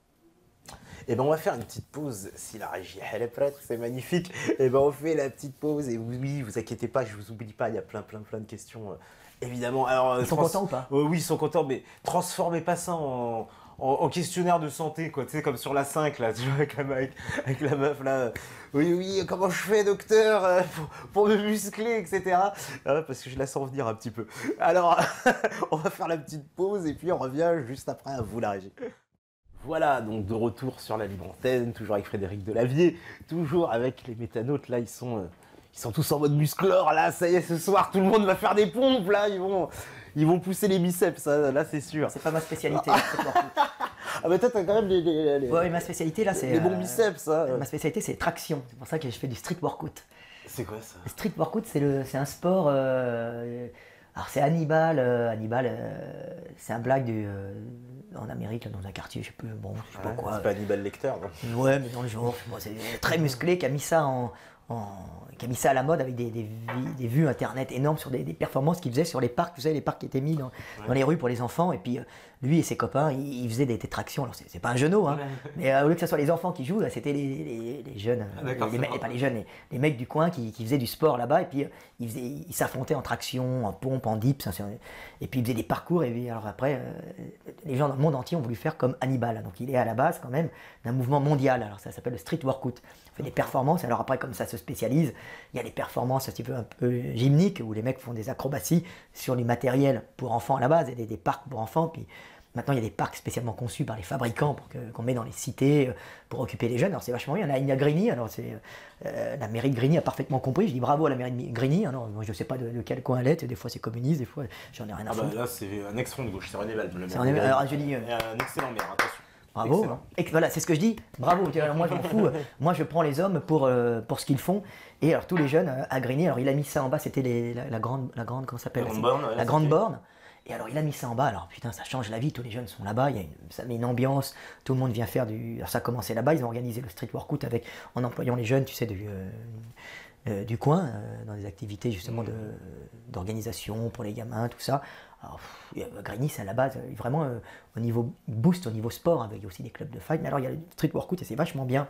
Et ben on va faire une petite pause, si la régie elle est prête, c'est magnifique. Et ben on fait la petite pause, et oui, vous inquiétez pas, je vous oublie pas, il y a plein de questions. Évidemment, alors, ils sont contents ou pas? Oui, ils sont contents, mais transformez pas ça en questionnaire de santé, quoi. Tu sais, comme sur la 5, là, tu vois, avec la meuf, là. Oui, comment je fais, docteur, pour me muscler, etc. Parce que je la sens venir un petit peu. Alors, on va faire la petite pause, et puis on revient juste après à vous, la régie. Voilà, donc de retour sur la libre antenne, toujours avec Frédéric Delavier, toujours avec les métanautes, là, ils sont tous en mode musclore, là, ça y est, ce soir, tout le monde va faire des pompes, là, ils vont pousser les biceps, là, c'est sûr. C'est pas ma spécialité. Ah, mais toi, t'as quand même ouais, ma spécialité, là, c'est... les bons biceps, ça. Ma spécialité, c'est traction. C'est pour ça que je fais du street workout. C'est quoi, ça? Le street workout, c'est un sport... alors, c'est Hannibal. C'est un blague en Amérique, dans un quartier, je sais plus, je sais pas quoi. C'est pas Hannibal Lecter, non? Ouais, mais dans le genre, c'est très musclé, qui a mis ça qui a mis ça à la mode avec des vues internet énormes sur des performances qu'il faisait sur les parcs, vous savez, les parcs qui étaient mis dans les rues pour les enfants. Et puis lui et ses copains, ils faisaient des tractions. Alors c'est pas un genou, hein, mais au lieu que ce soit les enfants qui jouent, c'était les jeunes, pas les jeunes, les mecs du coin qui faisaient du sport là-bas. Et puis ils s'affrontaient en traction, en pompe, en dips. Et puis ils faisaient des parcours. Et alors après, les gens dans le monde entier ont voulu faire comme Hannibal. Donc il est à la base quand même d'un mouvement mondial. Alors ça s'appelle le street workout. On fait des performances. Alors après, comme ça se spécialise, il y a les performances un peu gymniques où les mecs font des acrobaties sur du matériel pour enfants à la base, et des parcs pour enfants. Puis maintenant, il y a des parcs spécialement conçus par les fabricants qu'on met dans les cités pour occuper les jeunes. Alors c'est vachement bien. Il y a Grigny. Alors la mairie de Grigny a parfaitement compris. Je dis bravo à la mairie de Grigny. Alors moi, je ne sais pas de quel coin elle est. Des fois c'est communiste, des fois j'en ai rien à foutre. Là, c'est un ex-front de gauche. C'est René Valls. Alors je dis. Un excellent maire. Attention. Bravo. Voilà, c'est ce que je dis. Bravo. Alors, moi, je m'en fous. Moi, je prends les hommes pour ce qu'ils font. Et alors, tous les jeunes à Grigny, alors il a mis ça en bas, c'était la grande, comment ça s'appelle? La grande borne. Et alors, il a mis ça en bas. Alors, putain, ça change la vie. Tous les jeunes sont là-bas. Ça met une ambiance. Tout le monde vient faire du. Alors, ça a commencé là-bas. Ils ont organisé le street workout en employant les jeunes, tu sais, du coin, dans des activités justement d'organisation pour les gamins, tout ça. Alors, Grigny, c'est à la base, vraiment au niveau boost, au niveau sport, avec aussi des clubs de fight. Mais alors, il y a le street workout et c'est vachement bien.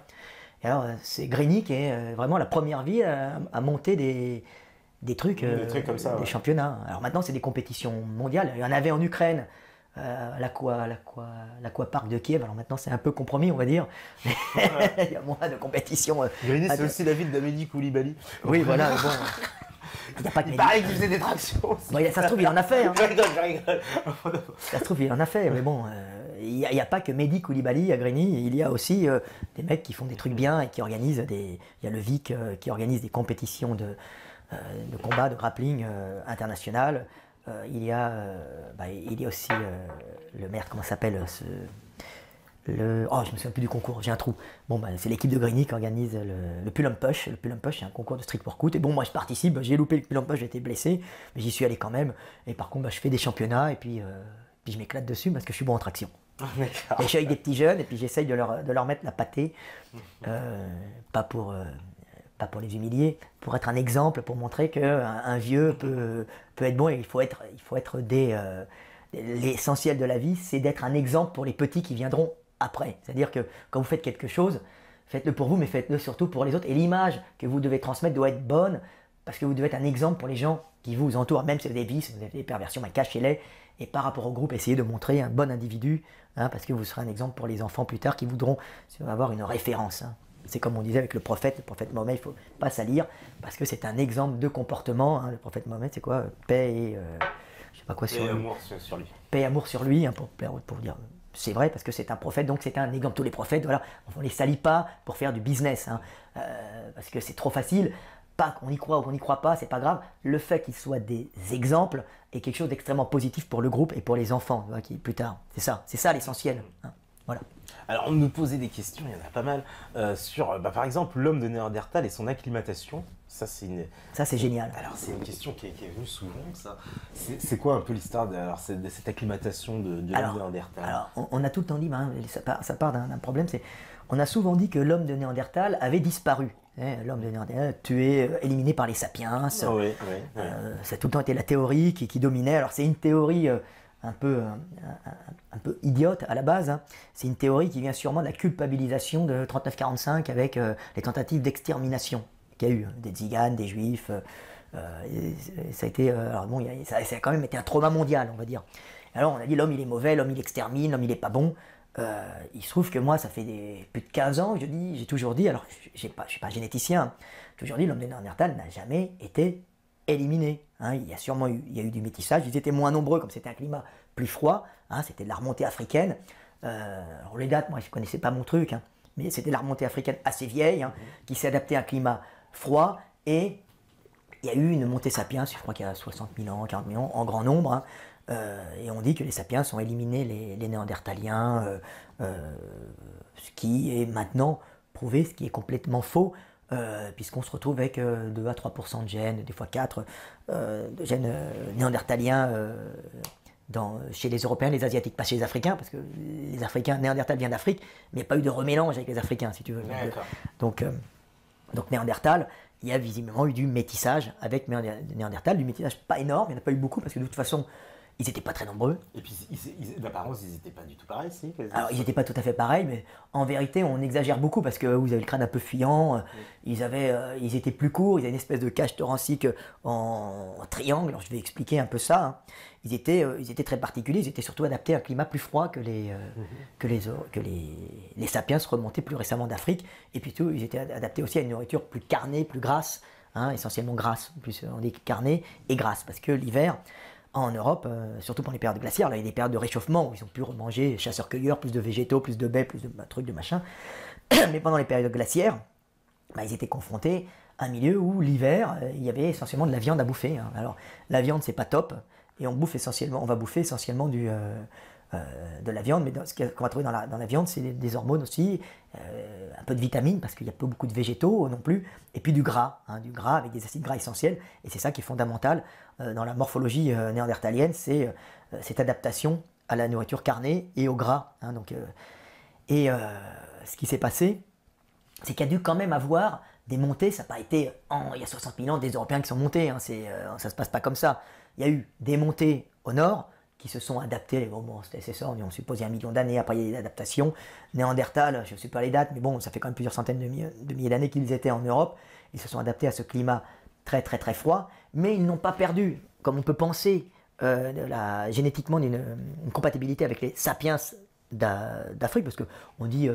Et alors, c'est Grigny qui est vraiment la première ville à monter des trucs comme ça, des championnats. Alors maintenant, c'est des compétitions mondiales. Il y en avait en Ukraine. L'Aquapark de Kiev, alors maintenant c'est un peu compromis, on va dire. Il y a moins de compétition. Grigny, c'est aussi la ville d'Amédi Koulibaly. Oui, voilà, bon. Il paraît qu'il faisait des tractions. Bon, ça se trouve, il en a fait. Hein. Je rigole. Ça se trouve, il en a fait, mais bon, il n'y a pas que Mehdi Koulibaly à Grigny, il y a aussi des mecs qui font des trucs bien et qui organisent il y a le Vic qui organise des compétitions de combat, de grappling international. Il y a aussi le maire, comment ça s'appelle je me souviens plus du concours, j'ai un trou. Bon, c'est l'équipe de Grigny qui organise le Pull and Push. Le Pull and Push, c'est un concours de street workout. Et bon, moi je participe, j'ai loupé le Pull and Push, j'ai été blessé, mais j'y suis allé quand même. Et par contre, je fais des championnats et puis je m'éclate dessus parce que je suis bon en traction. Et je suis avec des petits jeunes et puis j'essaye de leur mettre la pâtée, pas pour les humilier, pour être un exemple, pour montrer qu'un vieux peut être bon. Et il faut être l'essentiel de la vie, c'est d'être un exemple pour les petits qui viendront après. C'est-à-dire que quand vous faites quelque chose, faites-le pour vous, mais faites-le surtout pour les autres. Et l'image que vous devez transmettre doit être bonne, parce que vous devez être un exemple pour les gens qui vous entourent. Même si vous avez des vices, vous avez des perversions, cachez-les. Et par rapport au groupe, essayez de montrer un bon individu, hein, parce que vous serez un exemple pour les enfants plus tard qui voudront avoir une référence. Hein. C'est comme on disait avec le prophète Mohammed, il ne faut pas salir, parce que c'est un exemple de comportement. Hein. Le prophète Mohammed, c'est quoi? Paix et... je sais pas quoi sur lui. Amour sur lui. Paix et amour sur lui, hein, pour dire... C'est vrai, parce que c'est un prophète, donc c'est un exemple. Tous les prophètes, voilà, on ne les salit pas pour faire du business, hein, parce que c'est trop facile. Pas qu'on y croit ou qu'on n'y croit pas, c'est pas grave. Le fait qu'ils soient des exemples est quelque chose d'extrêmement positif pour le groupe et pour les enfants, qui plus tard. C'est ça l'essentiel. Hein. Voilà. Alors, on nous posait des questions, il y en a pas mal, sur, par exemple, l'homme de Néandertal et son acclimatation. Ça, c'est génial. Alors, c'est une question qui est venue souvent, ça. C'est quoi un peu l'histoire de cette acclimatation de l'homme de Néandertal? Alors, on a tout le temps dit, hein, ça part d'un problème, on a souvent dit que l'homme de Néandertal avait disparu. L'homme de Néandertal tué, éliminé par les sapiens. Ça a tout le temps été la théorie qui dominait. Alors, c'est une théorie un peu idiote à la base. Hein. C'est une théorie qui vient sûrement de la culpabilisation de 39-45 avec les tentatives d'extermination qu'il y a eu, des tziganes, des juifs. Ça a été, ça a quand même été un trauma mondial, on va dire. Alors on a dit l'homme il est mauvais, l'homme il extermine, l'homme il est pas bon. Il se trouve que moi ça fait plus de 15 ans que j'ai toujours dit, alors je ne suis pas généticien, hein, j'ai toujours dit l'homme de Néandertal n'a jamais été éliminé. Hein. Il y a eu du métissage, ils étaient moins nombreux comme c'était un climat plus froid, hein, c'était de la remontée africaine. Alors les dates, moi je ne connaissais pas mon truc, hein, mais c'était de la remontée africaine assez vieille, hein, qui s'est adaptée à un climat froid, et il y a eu une montée sapiens, je crois qu'il y a 60 000 ans, 40 000 ans, en grand nombre, hein, et on dit que les sapiens ont éliminé les néandertaliens, ce qui est maintenant prouvé, ce qui est complètement faux, puisqu'on se retrouve avec 2 à 3% de gènes, des fois 4, de gènes néandertaliens chez les Européens, les Asiatiques, pas chez les Africains, parce que les Africains, Néandertal vient d'Afrique, mais il n'y a pas eu de remélange avec les Africains, si tu veux. Donc Néandertal, il y a visiblement eu du métissage avec Néandertal, du métissage pas énorme, il n'y en a pas eu beaucoup, parce que de toute façon, ils n'étaient pas très nombreux. Et puis, d'apparence, ils n'étaient pas du tout pareils, si. Alors, ils n'étaient pas tout à fait pareils, mais en vérité, on exagère beaucoup, parce que vous avez le crâne un peu fuyant, ils étaient plus courts, ils avaient une espèce de cage thoracique en triangle, alors je vais expliquer un peu ça. Hein. Ils étaient très particuliers, ils étaient surtout adaptés à un climat plus froid que les sapiens remontés plus récemment d'Afrique, et puis tout, ils étaient adaptés aussi à une nourriture plus carnée, plus grasse, hein, essentiellement grasse, plus on dit carnée et grasse, parce que l'hiver, en Europe, surtout pour les périodes glaciaires, là, il y a des périodes de réchauffement où ils ont pu remanger chasseurs-cueilleurs, plus de végétaux, plus de baies, plus de trucs, de machin. Mais pendant les périodes glaciaires, ils étaient confrontés à un milieu où l'hiver, il y avait essentiellement de la viande à bouffer. Hein. Alors, la viande, c'est pas top, et on va bouffer essentiellement de la viande, mais ce qu'on va trouver dans la viande, c'est des hormones aussi, un peu de vitamines, parce qu'il n'y a pas beaucoup de végétaux non plus, et puis du gras avec des acides gras essentiels, et c'est ça qui est fondamental dans la morphologie néandertalienne, c'est cette adaptation à la nourriture carnée et au gras. Hein, ce qui s'est passé, c'est qu'il y a dû quand même avoir des montées, ça n'a pas été il y a 60 000 ans des Européens qui sont montés, hein, ça ne se passe pas comme ça. Il y a eu des montées au nord, qui se sont adaptés, bon c'est ça, on suppose il y a 1 million d'années, après il y a eu des adaptations. Néandertal, je ne sais pas les dates, mais bon, ça fait quand même plusieurs centaines de milliers d'années qu'ils étaient en Europe, ils se sont adaptés à ce climat très très très froid, mais ils n'ont pas perdu, comme on peut penser, génétiquement une compatibilité avec les sapiens d'Afrique, parce qu'on dit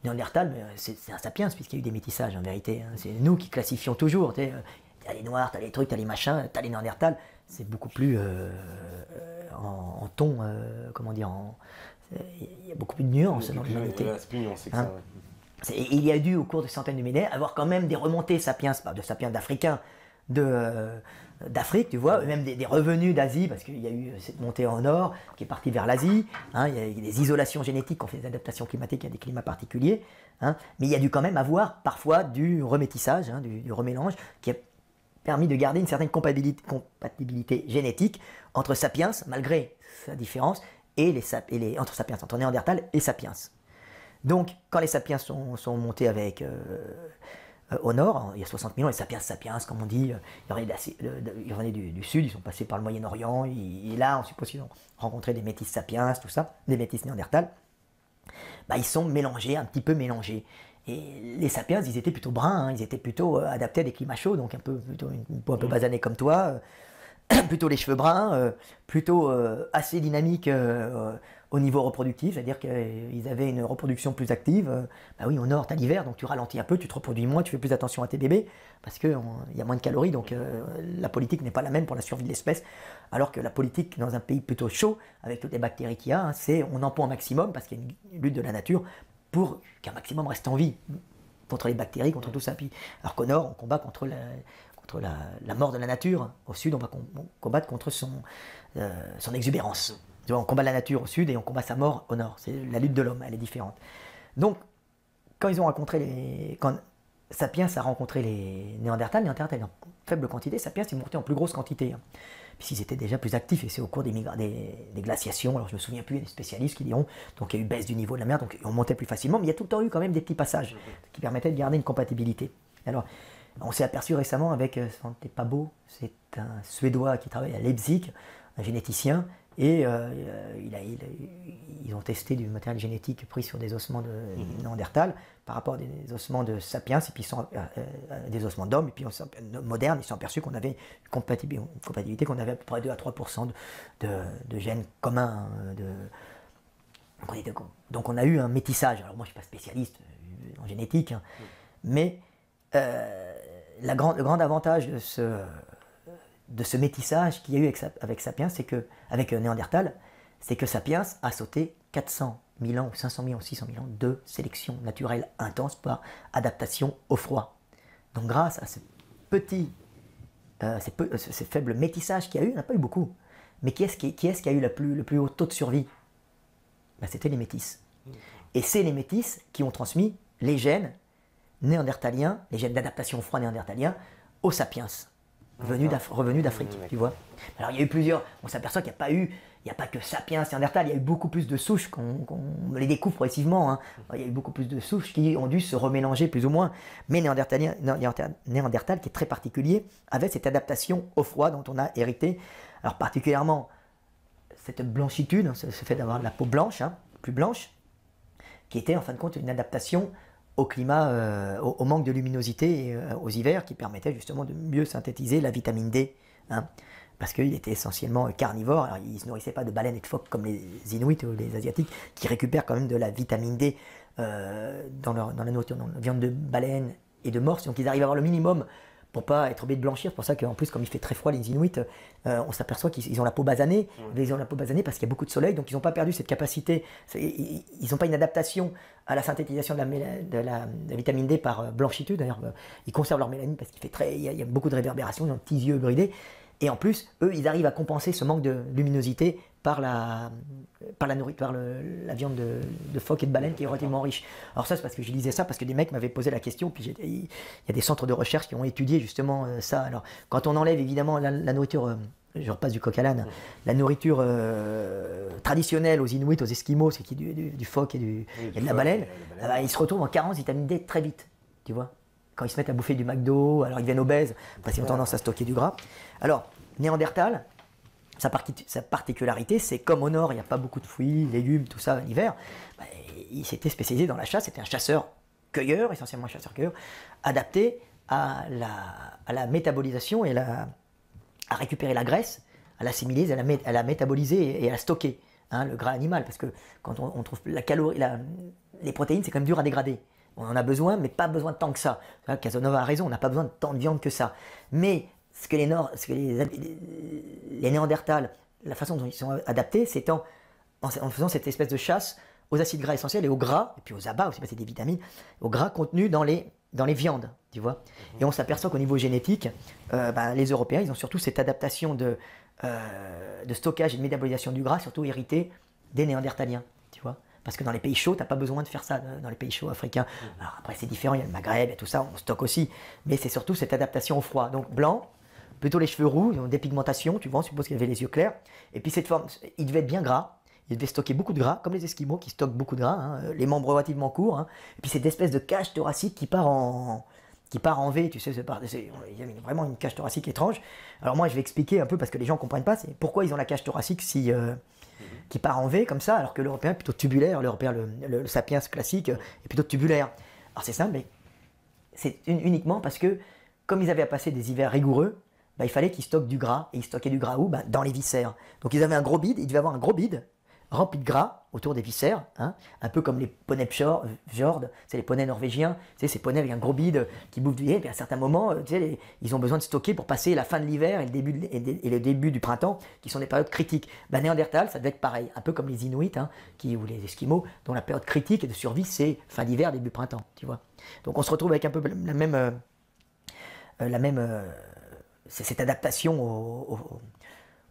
Néandertal, mais c'est un sapiens, puisqu'il y a eu des métissages en vérité, hein. C'est nous qui classifions toujours, t'as les noirs, t'as les trucs, t'as les machins, t'as les Néandertal, c'est beaucoup plus en ton, comment dire, il y a beaucoup plus de nuances dans l'humanité. C'est plus nuancé que ça, ouais. Il y a dû, au cours de centaines de millénaires, avoir quand même des remontées sapiens, de sapiens d'Africains, d'Afrique, tu vois, même des revenus d'Asie, parce qu'il y a eu cette montée en nord qui est partie vers l'Asie, hein, il y a des isolations génétiques qui ont fait des adaptations climatiques à des climats particuliers, hein, mais il y a dû quand même avoir parfois du remétissage, hein, du remélange, qui a permis de garder une certaine compatibilité génétique entre sapiens, malgré sa différence, et entre sapiens, entre Néandertal et sapiens. Donc, quand les sapiens sont montés au nord, il y a 60 000 ans, les sapiens, comme on dit, ils venaient du sud, ils sont passés par le Moyen-Orient, et là, on suppose qu'ils ont rencontré des métis sapiens, tout ça, des métis Néandertal. bah, ils sont mélangés, un petit peu mélangés. Et les sapiens, ils étaient plutôt bruns, hein, ils étaient plutôt adaptés à des climats chauds, donc une peau un peu basanée comme toi, plutôt les cheveux bruns, plutôt assez dynamiques au niveau reproductif, c'est-à-dire qu'ils avaient une reproduction plus active. Bah oui, au nord, tu as l'hiver, donc tu ralentis un peu, tu te reproduis moins, tu fais plus attention à tes bébés, parce qu'il y a moins de calories, donc la politique n'est pas la même pour la survie de l'espèce, alors que la politique dans un pays plutôt chaud, avec toutes les bactéries qu'il y a, hein, c'est on en pond un maximum, parce qu'il y a une lutte de la nature, pour qu'un maximum reste en vie, contre les bactéries, contre tout ça. Puis, alors qu'au nord, on combat contre la mort de la nature. Au sud, on va combattre contre son exubérance. Tu vois, on combat la nature au sud et on combat sa mort au nord. C'est la lutte de l'homme, elle est différente. Donc, quand Sapiens a rencontré les Néandertals en faible quantité, Sapiens est monté en plus grosse quantité. Hein. Puisqu'ils étaient déjà plus actifs, et c'est au cours des glaciations, alors je ne me souviens plus, il y a des spécialistes qui diront, donc il y a eu baisse du niveau de la mer, donc on montait plus facilement, mais il y a tout le temps eu quand même des petits passages qui permettaient de garder une compatibilité. Alors, on s'est aperçu récemment avec, c'était pas beau, c'est un Suédois qui travaille à Leipzig, un généticien, et ils ont testé du matériel génétique pris sur des ossements de Néandertal par rapport à des ossements de Sapiens, et puis des ossements d'hommes, et puis modernes, ils se sont aperçus qu'on avait une compatibilité, qu'on avait à peu près 2 à 3% de gènes communs. Donc on a eu un métissage. Alors moi je ne suis pas spécialiste en génétique, hein, mais le grand avantage de ce métissage qu'il y a eu avec Sapiens, avec Néandertal, c'est que Sapiens a sauté 400 000 ans, ou 500 000 ans, ou 600 000 ans de sélection naturelle intense par adaptation au froid. Donc grâce à ce faible métissage qu'il y a eu, il n'y en a pas eu beaucoup. Mais qui est-ce qui a eu le plus haut taux de survie? Ben, c'était les métis. Et c'est les métis qui ont transmis les gènes néandertaliens, les gènes d'adaptation au froid néandertalien, aux sapiens, revenus d'Afrique, tu vois. Alors il y a eu plusieurs, on s'aperçoit qu'il n'y a pas que sapiens, néandertal, il y a eu beaucoup plus de souches, on les découvre progressivement, hein. Il y a eu beaucoup plus de souches qui ont dû se remélanger plus ou moins, mais Néandertal, qui est très particulier, avait cette adaptation au froid dont on a hérité, alors particulièrement cette blanchitude, ce fait d'avoir de la peau blanche, hein, plus blanche, qui était en fin de compte une adaptation au climat, au manque de luminosité et aux hivers, qui permettait justement de mieux synthétiser la vitamine D, hein, parce qu'il était essentiellement carnivore. Alors, il ne se nourrissait pas de baleines et de phoques comme les Inuits ou les Asiatiques, qui récupèrent quand même de la vitamine D dans la nourriture, dans la viande de baleine et de morse, donc ils arrivent à avoir le minimum pour pas être obligés de blanchir. C'est pour ça qu'en plus, comme il fait très froid, les Inuits, on s'aperçoit qu'ils ont la peau basanée. Ils ont la peau basanée parce qu'il y a beaucoup de soleil, donc ils n'ont pas perdu cette capacité. Ils n'ont pas une adaptation à la synthétisation de la vitamine D par blanchitude. D'ailleurs, ils conservent leur mélanine parce il y a beaucoup de réverbération, ils ont des petits yeux bridés. Et en plus, eux, ils arrivent à compenser ce manque de luminosité par la viande de phoque et de baleine qui est relativement riche. Alors ça, c'est parce que je disais ça, parce que des mecs m'avaient posé la question, puis il y a des centres de recherche qui ont étudié justement ça. Alors, quand on enlève évidemment la nourriture, je repasse du coq à l'âne, la nourriture traditionnelle aux Inuits, aux Esquimaux, c'est qui est du phoque et de la baleine, ils se retrouvent en carence vitamine D très vite, tu vois. Quand ils se mettent à bouffer du McDo, alors ils deviennent obèses, parce qu'ils ont tendance à stocker du gras. Alors, Néandertal, sa particularité, c'est comme au nord, il n'y a pas beaucoup de fruits, légumes, tout ça l'hiver, il s'était spécialisé dans la chasse, c'était un chasseur-cueilleur, essentiellement un chasseur-cueilleur, adapté à la métabolisation et à récupérer la graisse, à l'assimiler, à la métaboliser et à la stocker, hein, le gras animal, parce que quand on trouve les protéines, c'est quand même dur à dégrader. On en a besoin, mais pas besoin de tant que ça. Casanova a raison, on n'a pas besoin de tant de viande que ça. Mais ce que les Néandertals, la façon dont ils sont adaptés, c'est en faisant cette espèce de chasse aux acides gras essentiels et aux gras, et puis aux abats aussi, parce que c'est des vitamines, aux gras contenus dans les viandes, tu vois. Et on s'aperçoit qu'au niveau génétique, les Européens, ils ont surtout cette adaptation de stockage et de métabolisation du gras, surtout héritée des Néandertaliens, tu vois. Parce que dans les pays chauds, tu n'as pas besoin de faire ça, dans les pays chauds africains. Alors après, c'est différent, il y a le Maghreb et tout ça, on stocke aussi. Mais c'est surtout cette adaptation au froid. Donc blanc, plutôt les cheveux roux, ils ont des pigmentations, tu vois, on suppose qu'il avait les yeux clairs. Et puis cette forme, il devait être bien gras, il devait stocker beaucoup de gras, comme les Esquimaux qui stockent beaucoup de gras, hein, les membres relativement courts. Hein. Et puis cette espèce de cage thoracique qui part en V, tu sais, il y a vraiment une cage thoracique étrange. Alors moi, je vais expliquer un peu, parce que les gens ne comprennent pas, c'est pourquoi ils ont la cage thoracique si qui part en V comme ça, alors que l'Européen est plutôt tubulaire, l'Européen, le sapiens classique est plutôt tubulaire. Alors c'est simple, mais c'est uniquement parce que, comme ils avaient à passer des hivers rigoureux, il fallait qu'ils stockent du gras, et ils stockaient du gras où? Dans les viscères. Donc ils avaient un gros bide, ils devaient avoir un gros bide rempli de gras autour des viscères, hein, un peu comme les poneys fjord, c'est les poneys norvégiens, ces poneys avec un gros bide qui bouffent du lait, et puis à un certain moment, ils ont besoin de stocker pour passer la fin de l'hiver et le début du printemps, qui sont des périodes critiques. Néandertal, ça devait être pareil, un peu comme les Inuits, hein, ou les Esquimaux, dont la période critique de survie, c'est fin d'hiver, début printemps, tu vois. Donc on se retrouve avec un peu cette adaptation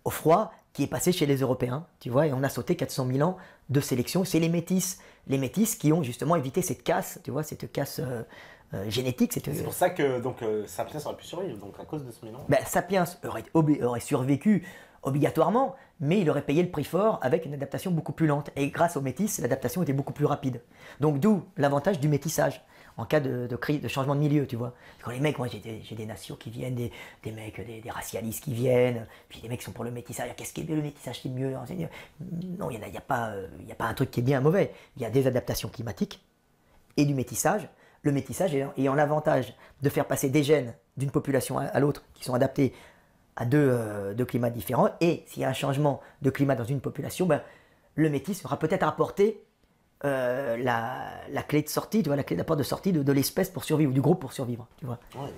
au froid qui est passée chez les Européens, tu vois, et on a sauté 400 000 ans de sélection. C'est les métis qui ont justement évité cette casse, tu vois, cette casse génétique. C'est pour ça que Sapiens aurait pu survivre, donc à cause de ce mélange. Sapiens aurait survécu obligatoirement, mais il aurait payé le prix fort avec une adaptation beaucoup plus lente. Et grâce aux métis, l'adaptation était beaucoup plus rapide. Donc d'où l'avantage du métissage en cas de changement de milieu, tu vois. Quand les mecs, moi j'ai des nations qui viennent, des mecs, des racialistes qui viennent, puis des mecs qui sont pour le métissage. Qu'est-ce qui est mieux, le métissage qui est mieux? Non, il n'y a pas un truc qui est bien et mauvais. Il y a des adaptations climatiques et du métissage. Le métissage ayant l'avantage de faire passer des gènes d'une population à l'autre qui sont adaptés à deux climats différents. Et s'il y a un changement de climat dans une population, le métis aura peut-être apporté la clé de sortie, tu vois, la clé d'apport de sortie de l'espèce pour survivre, ou du groupe pour survivre, tu vois. Ouais,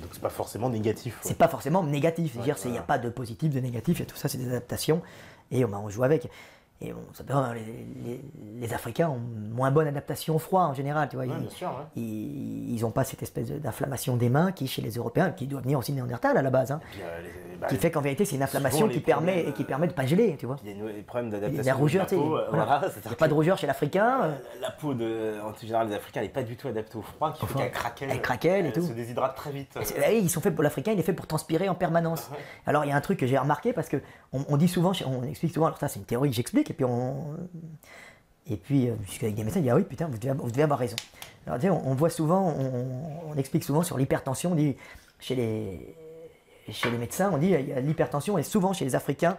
donc c'est pas forcément négatif. C'est pas forcément négatif, c'est-à-dire il n'y a pas de positif, de négatif, et tout ça c'est des adaptations, et on joue avec. Et bon, les Africains ont moins bonne adaptation au froid en général, tu vois. Ils n'ont pas cette espèce d'inflammation des mains qui, chez les Européens, qui doit venir aussi Néandertal à la base, hein, qui fait qu'en vérité c'est une inflammation qui permet de ne pas geler, tu vois. Il y a des problèmes d'adaptation. Il y a la rougeur, il n'y a pas de rougeur chez l'Africain. La peau, en général, des Africains, elle n'est pas du tout adaptée au froid, qui fait qu'elle craquelle. Elle craquelle et tout. Elle se déshydrate très vite. Ils sont faits pour l'Africain, il est fait pour transpirer en permanence. Alors il y a un truc que j'ai remarqué, parce qu'on dit souvent, on explique souvent, alors ça c'est une théorie que j'explique, et puis jusqu'avec des médecins, ils disent ah oui putain, vous devez avoir raison. Alors tu sais, on voit souvent, on explique souvent sur l'hypertension, on dit chez les médecins, on dit l'hypertension est souvent chez les Africains,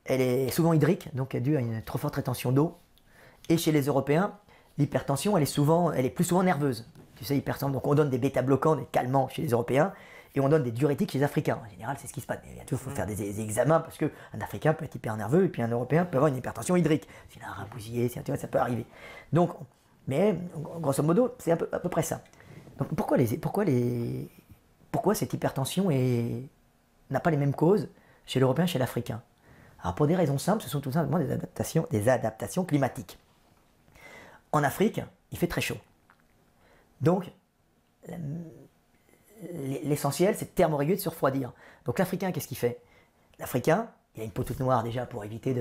elle est souvent hydrique, donc elle est due à une trop forte rétention d'eau. Et chez les Européens, l'hypertension elle est plus souvent nerveuse. Tu sais, hypertension, donc on donne des bêta-bloquants, des calmants chez les Européens, et on donne des diurétiques chez les Africains. En général, c'est ce qui se passe. Il faut faire des examens parce qu'un Africain peut être hyper nerveux et puis un Européen peut avoir une hypertension hydrique. S'il a un rein bousillé, ça peut arriver. Donc, mais grosso modo, c'est à peu près ça. Donc pourquoi cette hypertension n'a pas les mêmes causes chez l'Européen et chez l'Africain? Alors pour des raisons simples, ce sont tout simplement des adaptations climatiques. En Afrique, il fait très chaud. Donc, l'essentiel, c'est de thermoréguler, de se refroidir. Donc l'Africain, qu'est-ce qu'il fait? L'Africain, il a une peau toute noire déjà pour éviter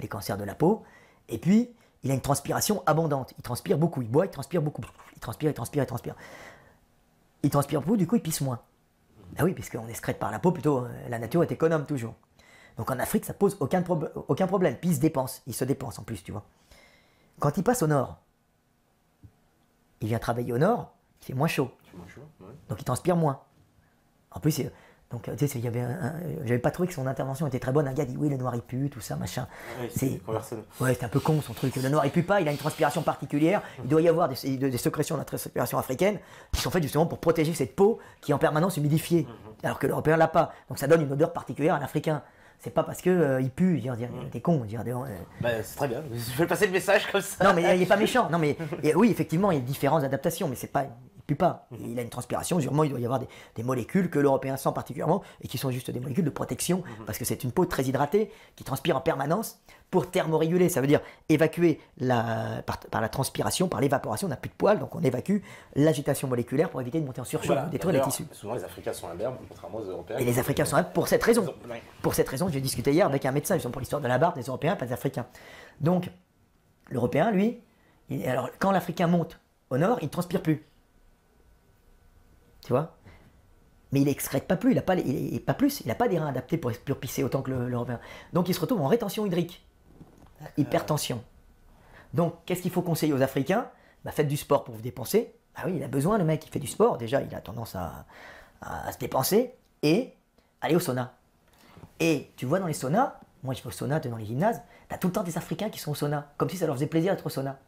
les cancers de la peau. Et puis, il a une transpiration abondante. Il transpire beaucoup. Il boit, il transpire beaucoup. Il transpire. Il transpire beaucoup, du coup, il pisse moins. Ah oui, puisqu'on excrète par la peau, plutôt, la nature est économe toujours. Donc en Afrique, ça pose aucun problème. Puis il se dépense en plus, tu vois. Quand il passe au nord, il vient travailler au nord, il fait moins chaud. Donc il transpire moins. En plus, donc tu sais, j'avais pas trouvé que son intervention était très bonne. Un gars dit oui, le noir il pue, tout ça, machin. C'est un peu con son truc. Le noir il pue pas, il a une transpiration particulière. Il doit y avoir des sécrétions de la transpiration africaine qui sont faites justement pour protéger cette peau qui est en permanence humidifiée, alors que l'Européen l'a pas. Donc ça donne une odeur particulière à l'Africain. C'est pas parce que il pue, t'es con. C'est très bien, je vais passer le message comme ça. Non mais il est pas méchant. Non mais oui, effectivement, il y a différentes adaptations, mais c'est pas. Il pue pas. Il a une transpiration, sûrement il doit y avoir des molécules que l'Européen sent particulièrement et qui sont juste des molécules de protection parce que c'est une peau très hydratée qui transpire en permanence pour thermoréguler. Ça veut dire évacuer par la transpiration, par l'évaporation, on n'a plus de poils, donc on évacue l'agitation moléculaire pour éviter de monter en surchauffe, de détruire les tissus. Souvent les Africains sont imberbes, contrairement aux Européens. Et les Africains sont imberbes pour cette raison. Pour cette raison, j'ai discuté hier avec un médecin, justement pour l'histoire de la barbe, des Européens, pas des Africains. Donc, l'Européen, lui, alors quand l'Africain monte au nord, il ne transpire plus. Tu vois? Mais il excrète pas plus, il n'a pas des reins adaptés pour pisser autant que l'Européen. Donc il se retrouve en rétention hydrique, hypertension. Donc qu'est-ce qu'il faut conseiller aux Africains? Faites du sport pour vous dépenser. Ah oui, il a besoin, le mec, il fait du sport, déjà il a tendance à se dépenser, et aller au sauna. Et tu vois dans les saunas, moi je vais au sauna dans les gymnases, tu as tout le temps des Africains qui sont au sauna, comme si ça leur faisait plaisir d'être au sauna.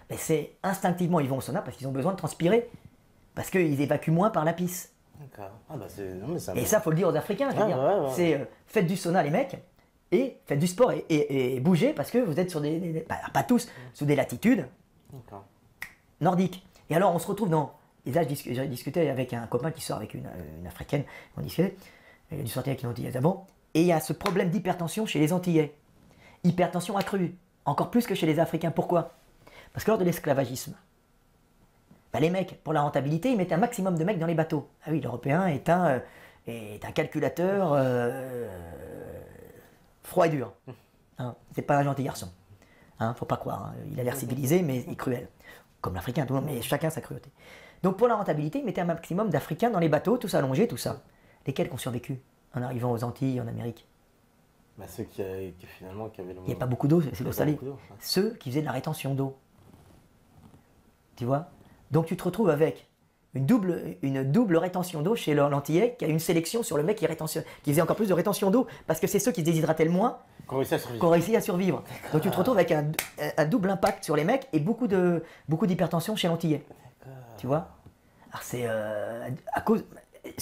Mais c'est instinctivement, ils vont au sauna parce qu'ils ont besoin de transpirer, parce qu'ils évacuent moins par la pisse. D'accord. Ah bah non, mais ça, et ça, faut le dire aux Africains. Je veux dire. C'est faites du sauna, les mecs, et faites du sport et bougez parce que vous êtes sur pas tous, sous des latitudes nordiques. Et alors, on se retrouve dans. Et là, j'ai discuté avec un copain qui sort avec une Africaine, on discutait, il a dû sortir avec une Antillaise avant, et il y a ce problème d'hypertension chez les Antillais. Hypertension accrue, encore plus que chez les Africains. Pourquoi? Parce que lors de l'esclavagisme, les mecs, pour la rentabilité, ils mettaient un maximum de mecs dans les bateaux. Ah oui, l'Européen est un calculateur froid et dur. Hein, c'est pas un gentil garçon. Hein, faut pas croire. Hein. Il a l'air civilisé, mais il est cruel. Comme l'Africain, tout le monde, mais chacun sa cruauté. Donc pour la rentabilité, ils mettaient un maximum d'Africains dans les bateaux, tous allongés, tout ça. Lesquels qui ont survécu en arrivant aux Antilles, en Amérique? Ceux qui finalement qui avaient le... Il n'y a pas beaucoup d'eau, c'est l'eau salée. Ceux qui faisaient de la rétention d'eau. Tu vois? Donc tu te retrouves avec une double rétention d'eau chez l'Antillais qui a une sélection sur le mec qui faisait encore plus de rétention d'eau parce que c'est ceux qui se déshydrataient le moins qui ont réussi à survivre. Donc tu te retrouves avec un double impact sur les mecs et beaucoup d'hypertension chez l'Antillais. Tu vois? Alors ça a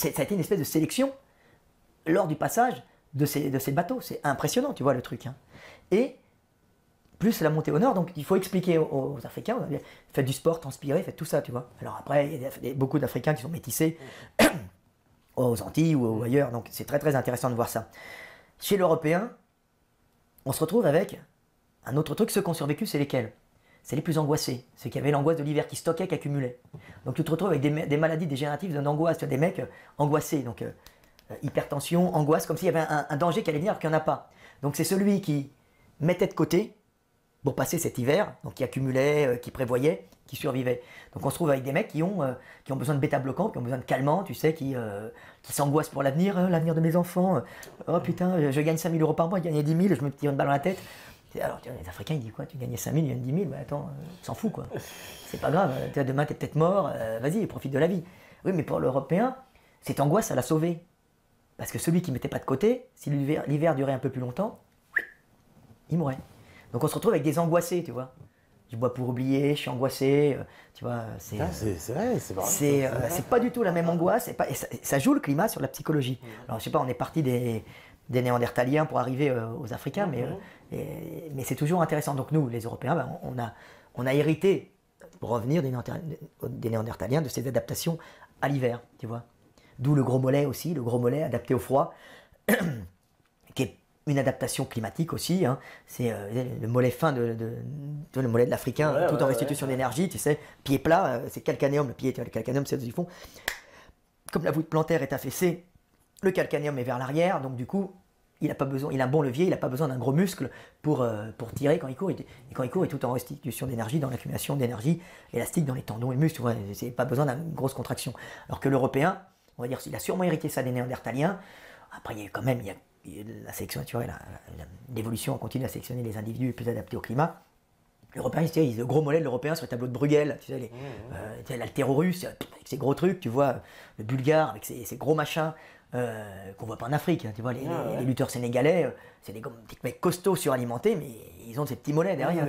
été une espèce de sélection lors du passage de ces bateaux. C'est impressionnant, tu vois le truc. Hein. Et plus la montée au nord, donc il faut expliquer aux Africains, faites du sport, transpirez, faites tout ça, tu vois. Alors après, il y a beaucoup d'Africains qui sont métissés aux Antilles ou ailleurs, donc c'est très très intéressant de voir ça. Chez l'Européen, on se retrouve avec un autre truc, ceux qui ont survécu, c'est lesquels? C'est les plus angoissés, ceux qui avaient l'angoisse de l'hiver, qui stockaient, qui accumulaient. Donc tu te retrouves avec des maladies dégénératives d'angoisse, tu as des mecs angoissés, donc hypertension, angoisse, comme s'il y avait un danger qui allait venir alors qu'il n'y en a pas. Donc c'est celui qui mettait de côté pour passer cet hiver, donc qui accumulait, qui prévoyait, qui survivait. Donc on se trouve avec des mecs qui ont besoin de bêta-bloquants, qui ont besoin de calmants, tu sais, qui s'angoissent pour l'avenir, l'avenir de mes enfants. Oh putain, je gagne 5 000 euros par mois, je gagne 10 000, je me tire une balle dans la tête. Alors les Africains ils disent quoi? Tu gagnais 5 000, il y a 10 000, bah attends, s'en fout quoi. C'est pas grave, demain t'es peut-être mort, vas-y, profite de la vie. Oui, mais pour l'Européen, cette angoisse, ça l'a sauvé. Parce que celui qui ne mettait pas de côté, si l'hiver durait un peu plus longtemps, il mourrait. Donc on se retrouve avec des angoissés, tu vois. Je bois pour oublier, je suis angoissé, tu vois. C'est vrai, c'est vrai. C'est pas du tout la même angoisse, et ça joue le climat sur la psychologie. Alors je sais pas, on est parti des Néandertaliens pour arriver aux Africains, mais c'est toujours intéressant. Donc nous, les Européens, on a hérité, pour revenir des Néandertaliens, de ces adaptations à l'hiver, tu vois. D'où le gros mollet aussi, le gros mollet adapté au froid, qui est une adaptation climatique aussi. Hein. C'est le mollet fin le mollet de l'Africain, tout en restitution d'énergie, tu sais, pied plat, c'est calcanéum, le calcanéum c'est du fond. Comme la voûte plantaire est affaissée, le calcanéum est vers l'arrière, donc du coup, il a un bon levier, il n'a pas besoin d'un gros muscle pour tirer quand il court. Et quand il court, il est tout en restitution d'énergie, dans l'accumulation d'énergie élastique dans les tendons et muscles, tu vois, c'est pas besoin d'une grosse contraction. Alors que l'Européen, on va dire, il a sûrement hérité ça des Néandertaliens. Après, il y a la sélection naturelle, l'évolution continue à sélectionner les individus les plus adaptés au climat. L'Européen, il le gros mollet de l'Européen sur le tableau de Bruegel, tu sais, l'haltéro-russe, avec ses gros trucs, tu vois, le Bulgare avec ses gros machins qu'on voit pas en Afrique, hein, tu vois, les lutteurs sénégalais, c'est des mecs costauds suralimentés, mais ils ont ces petits mollets derrière.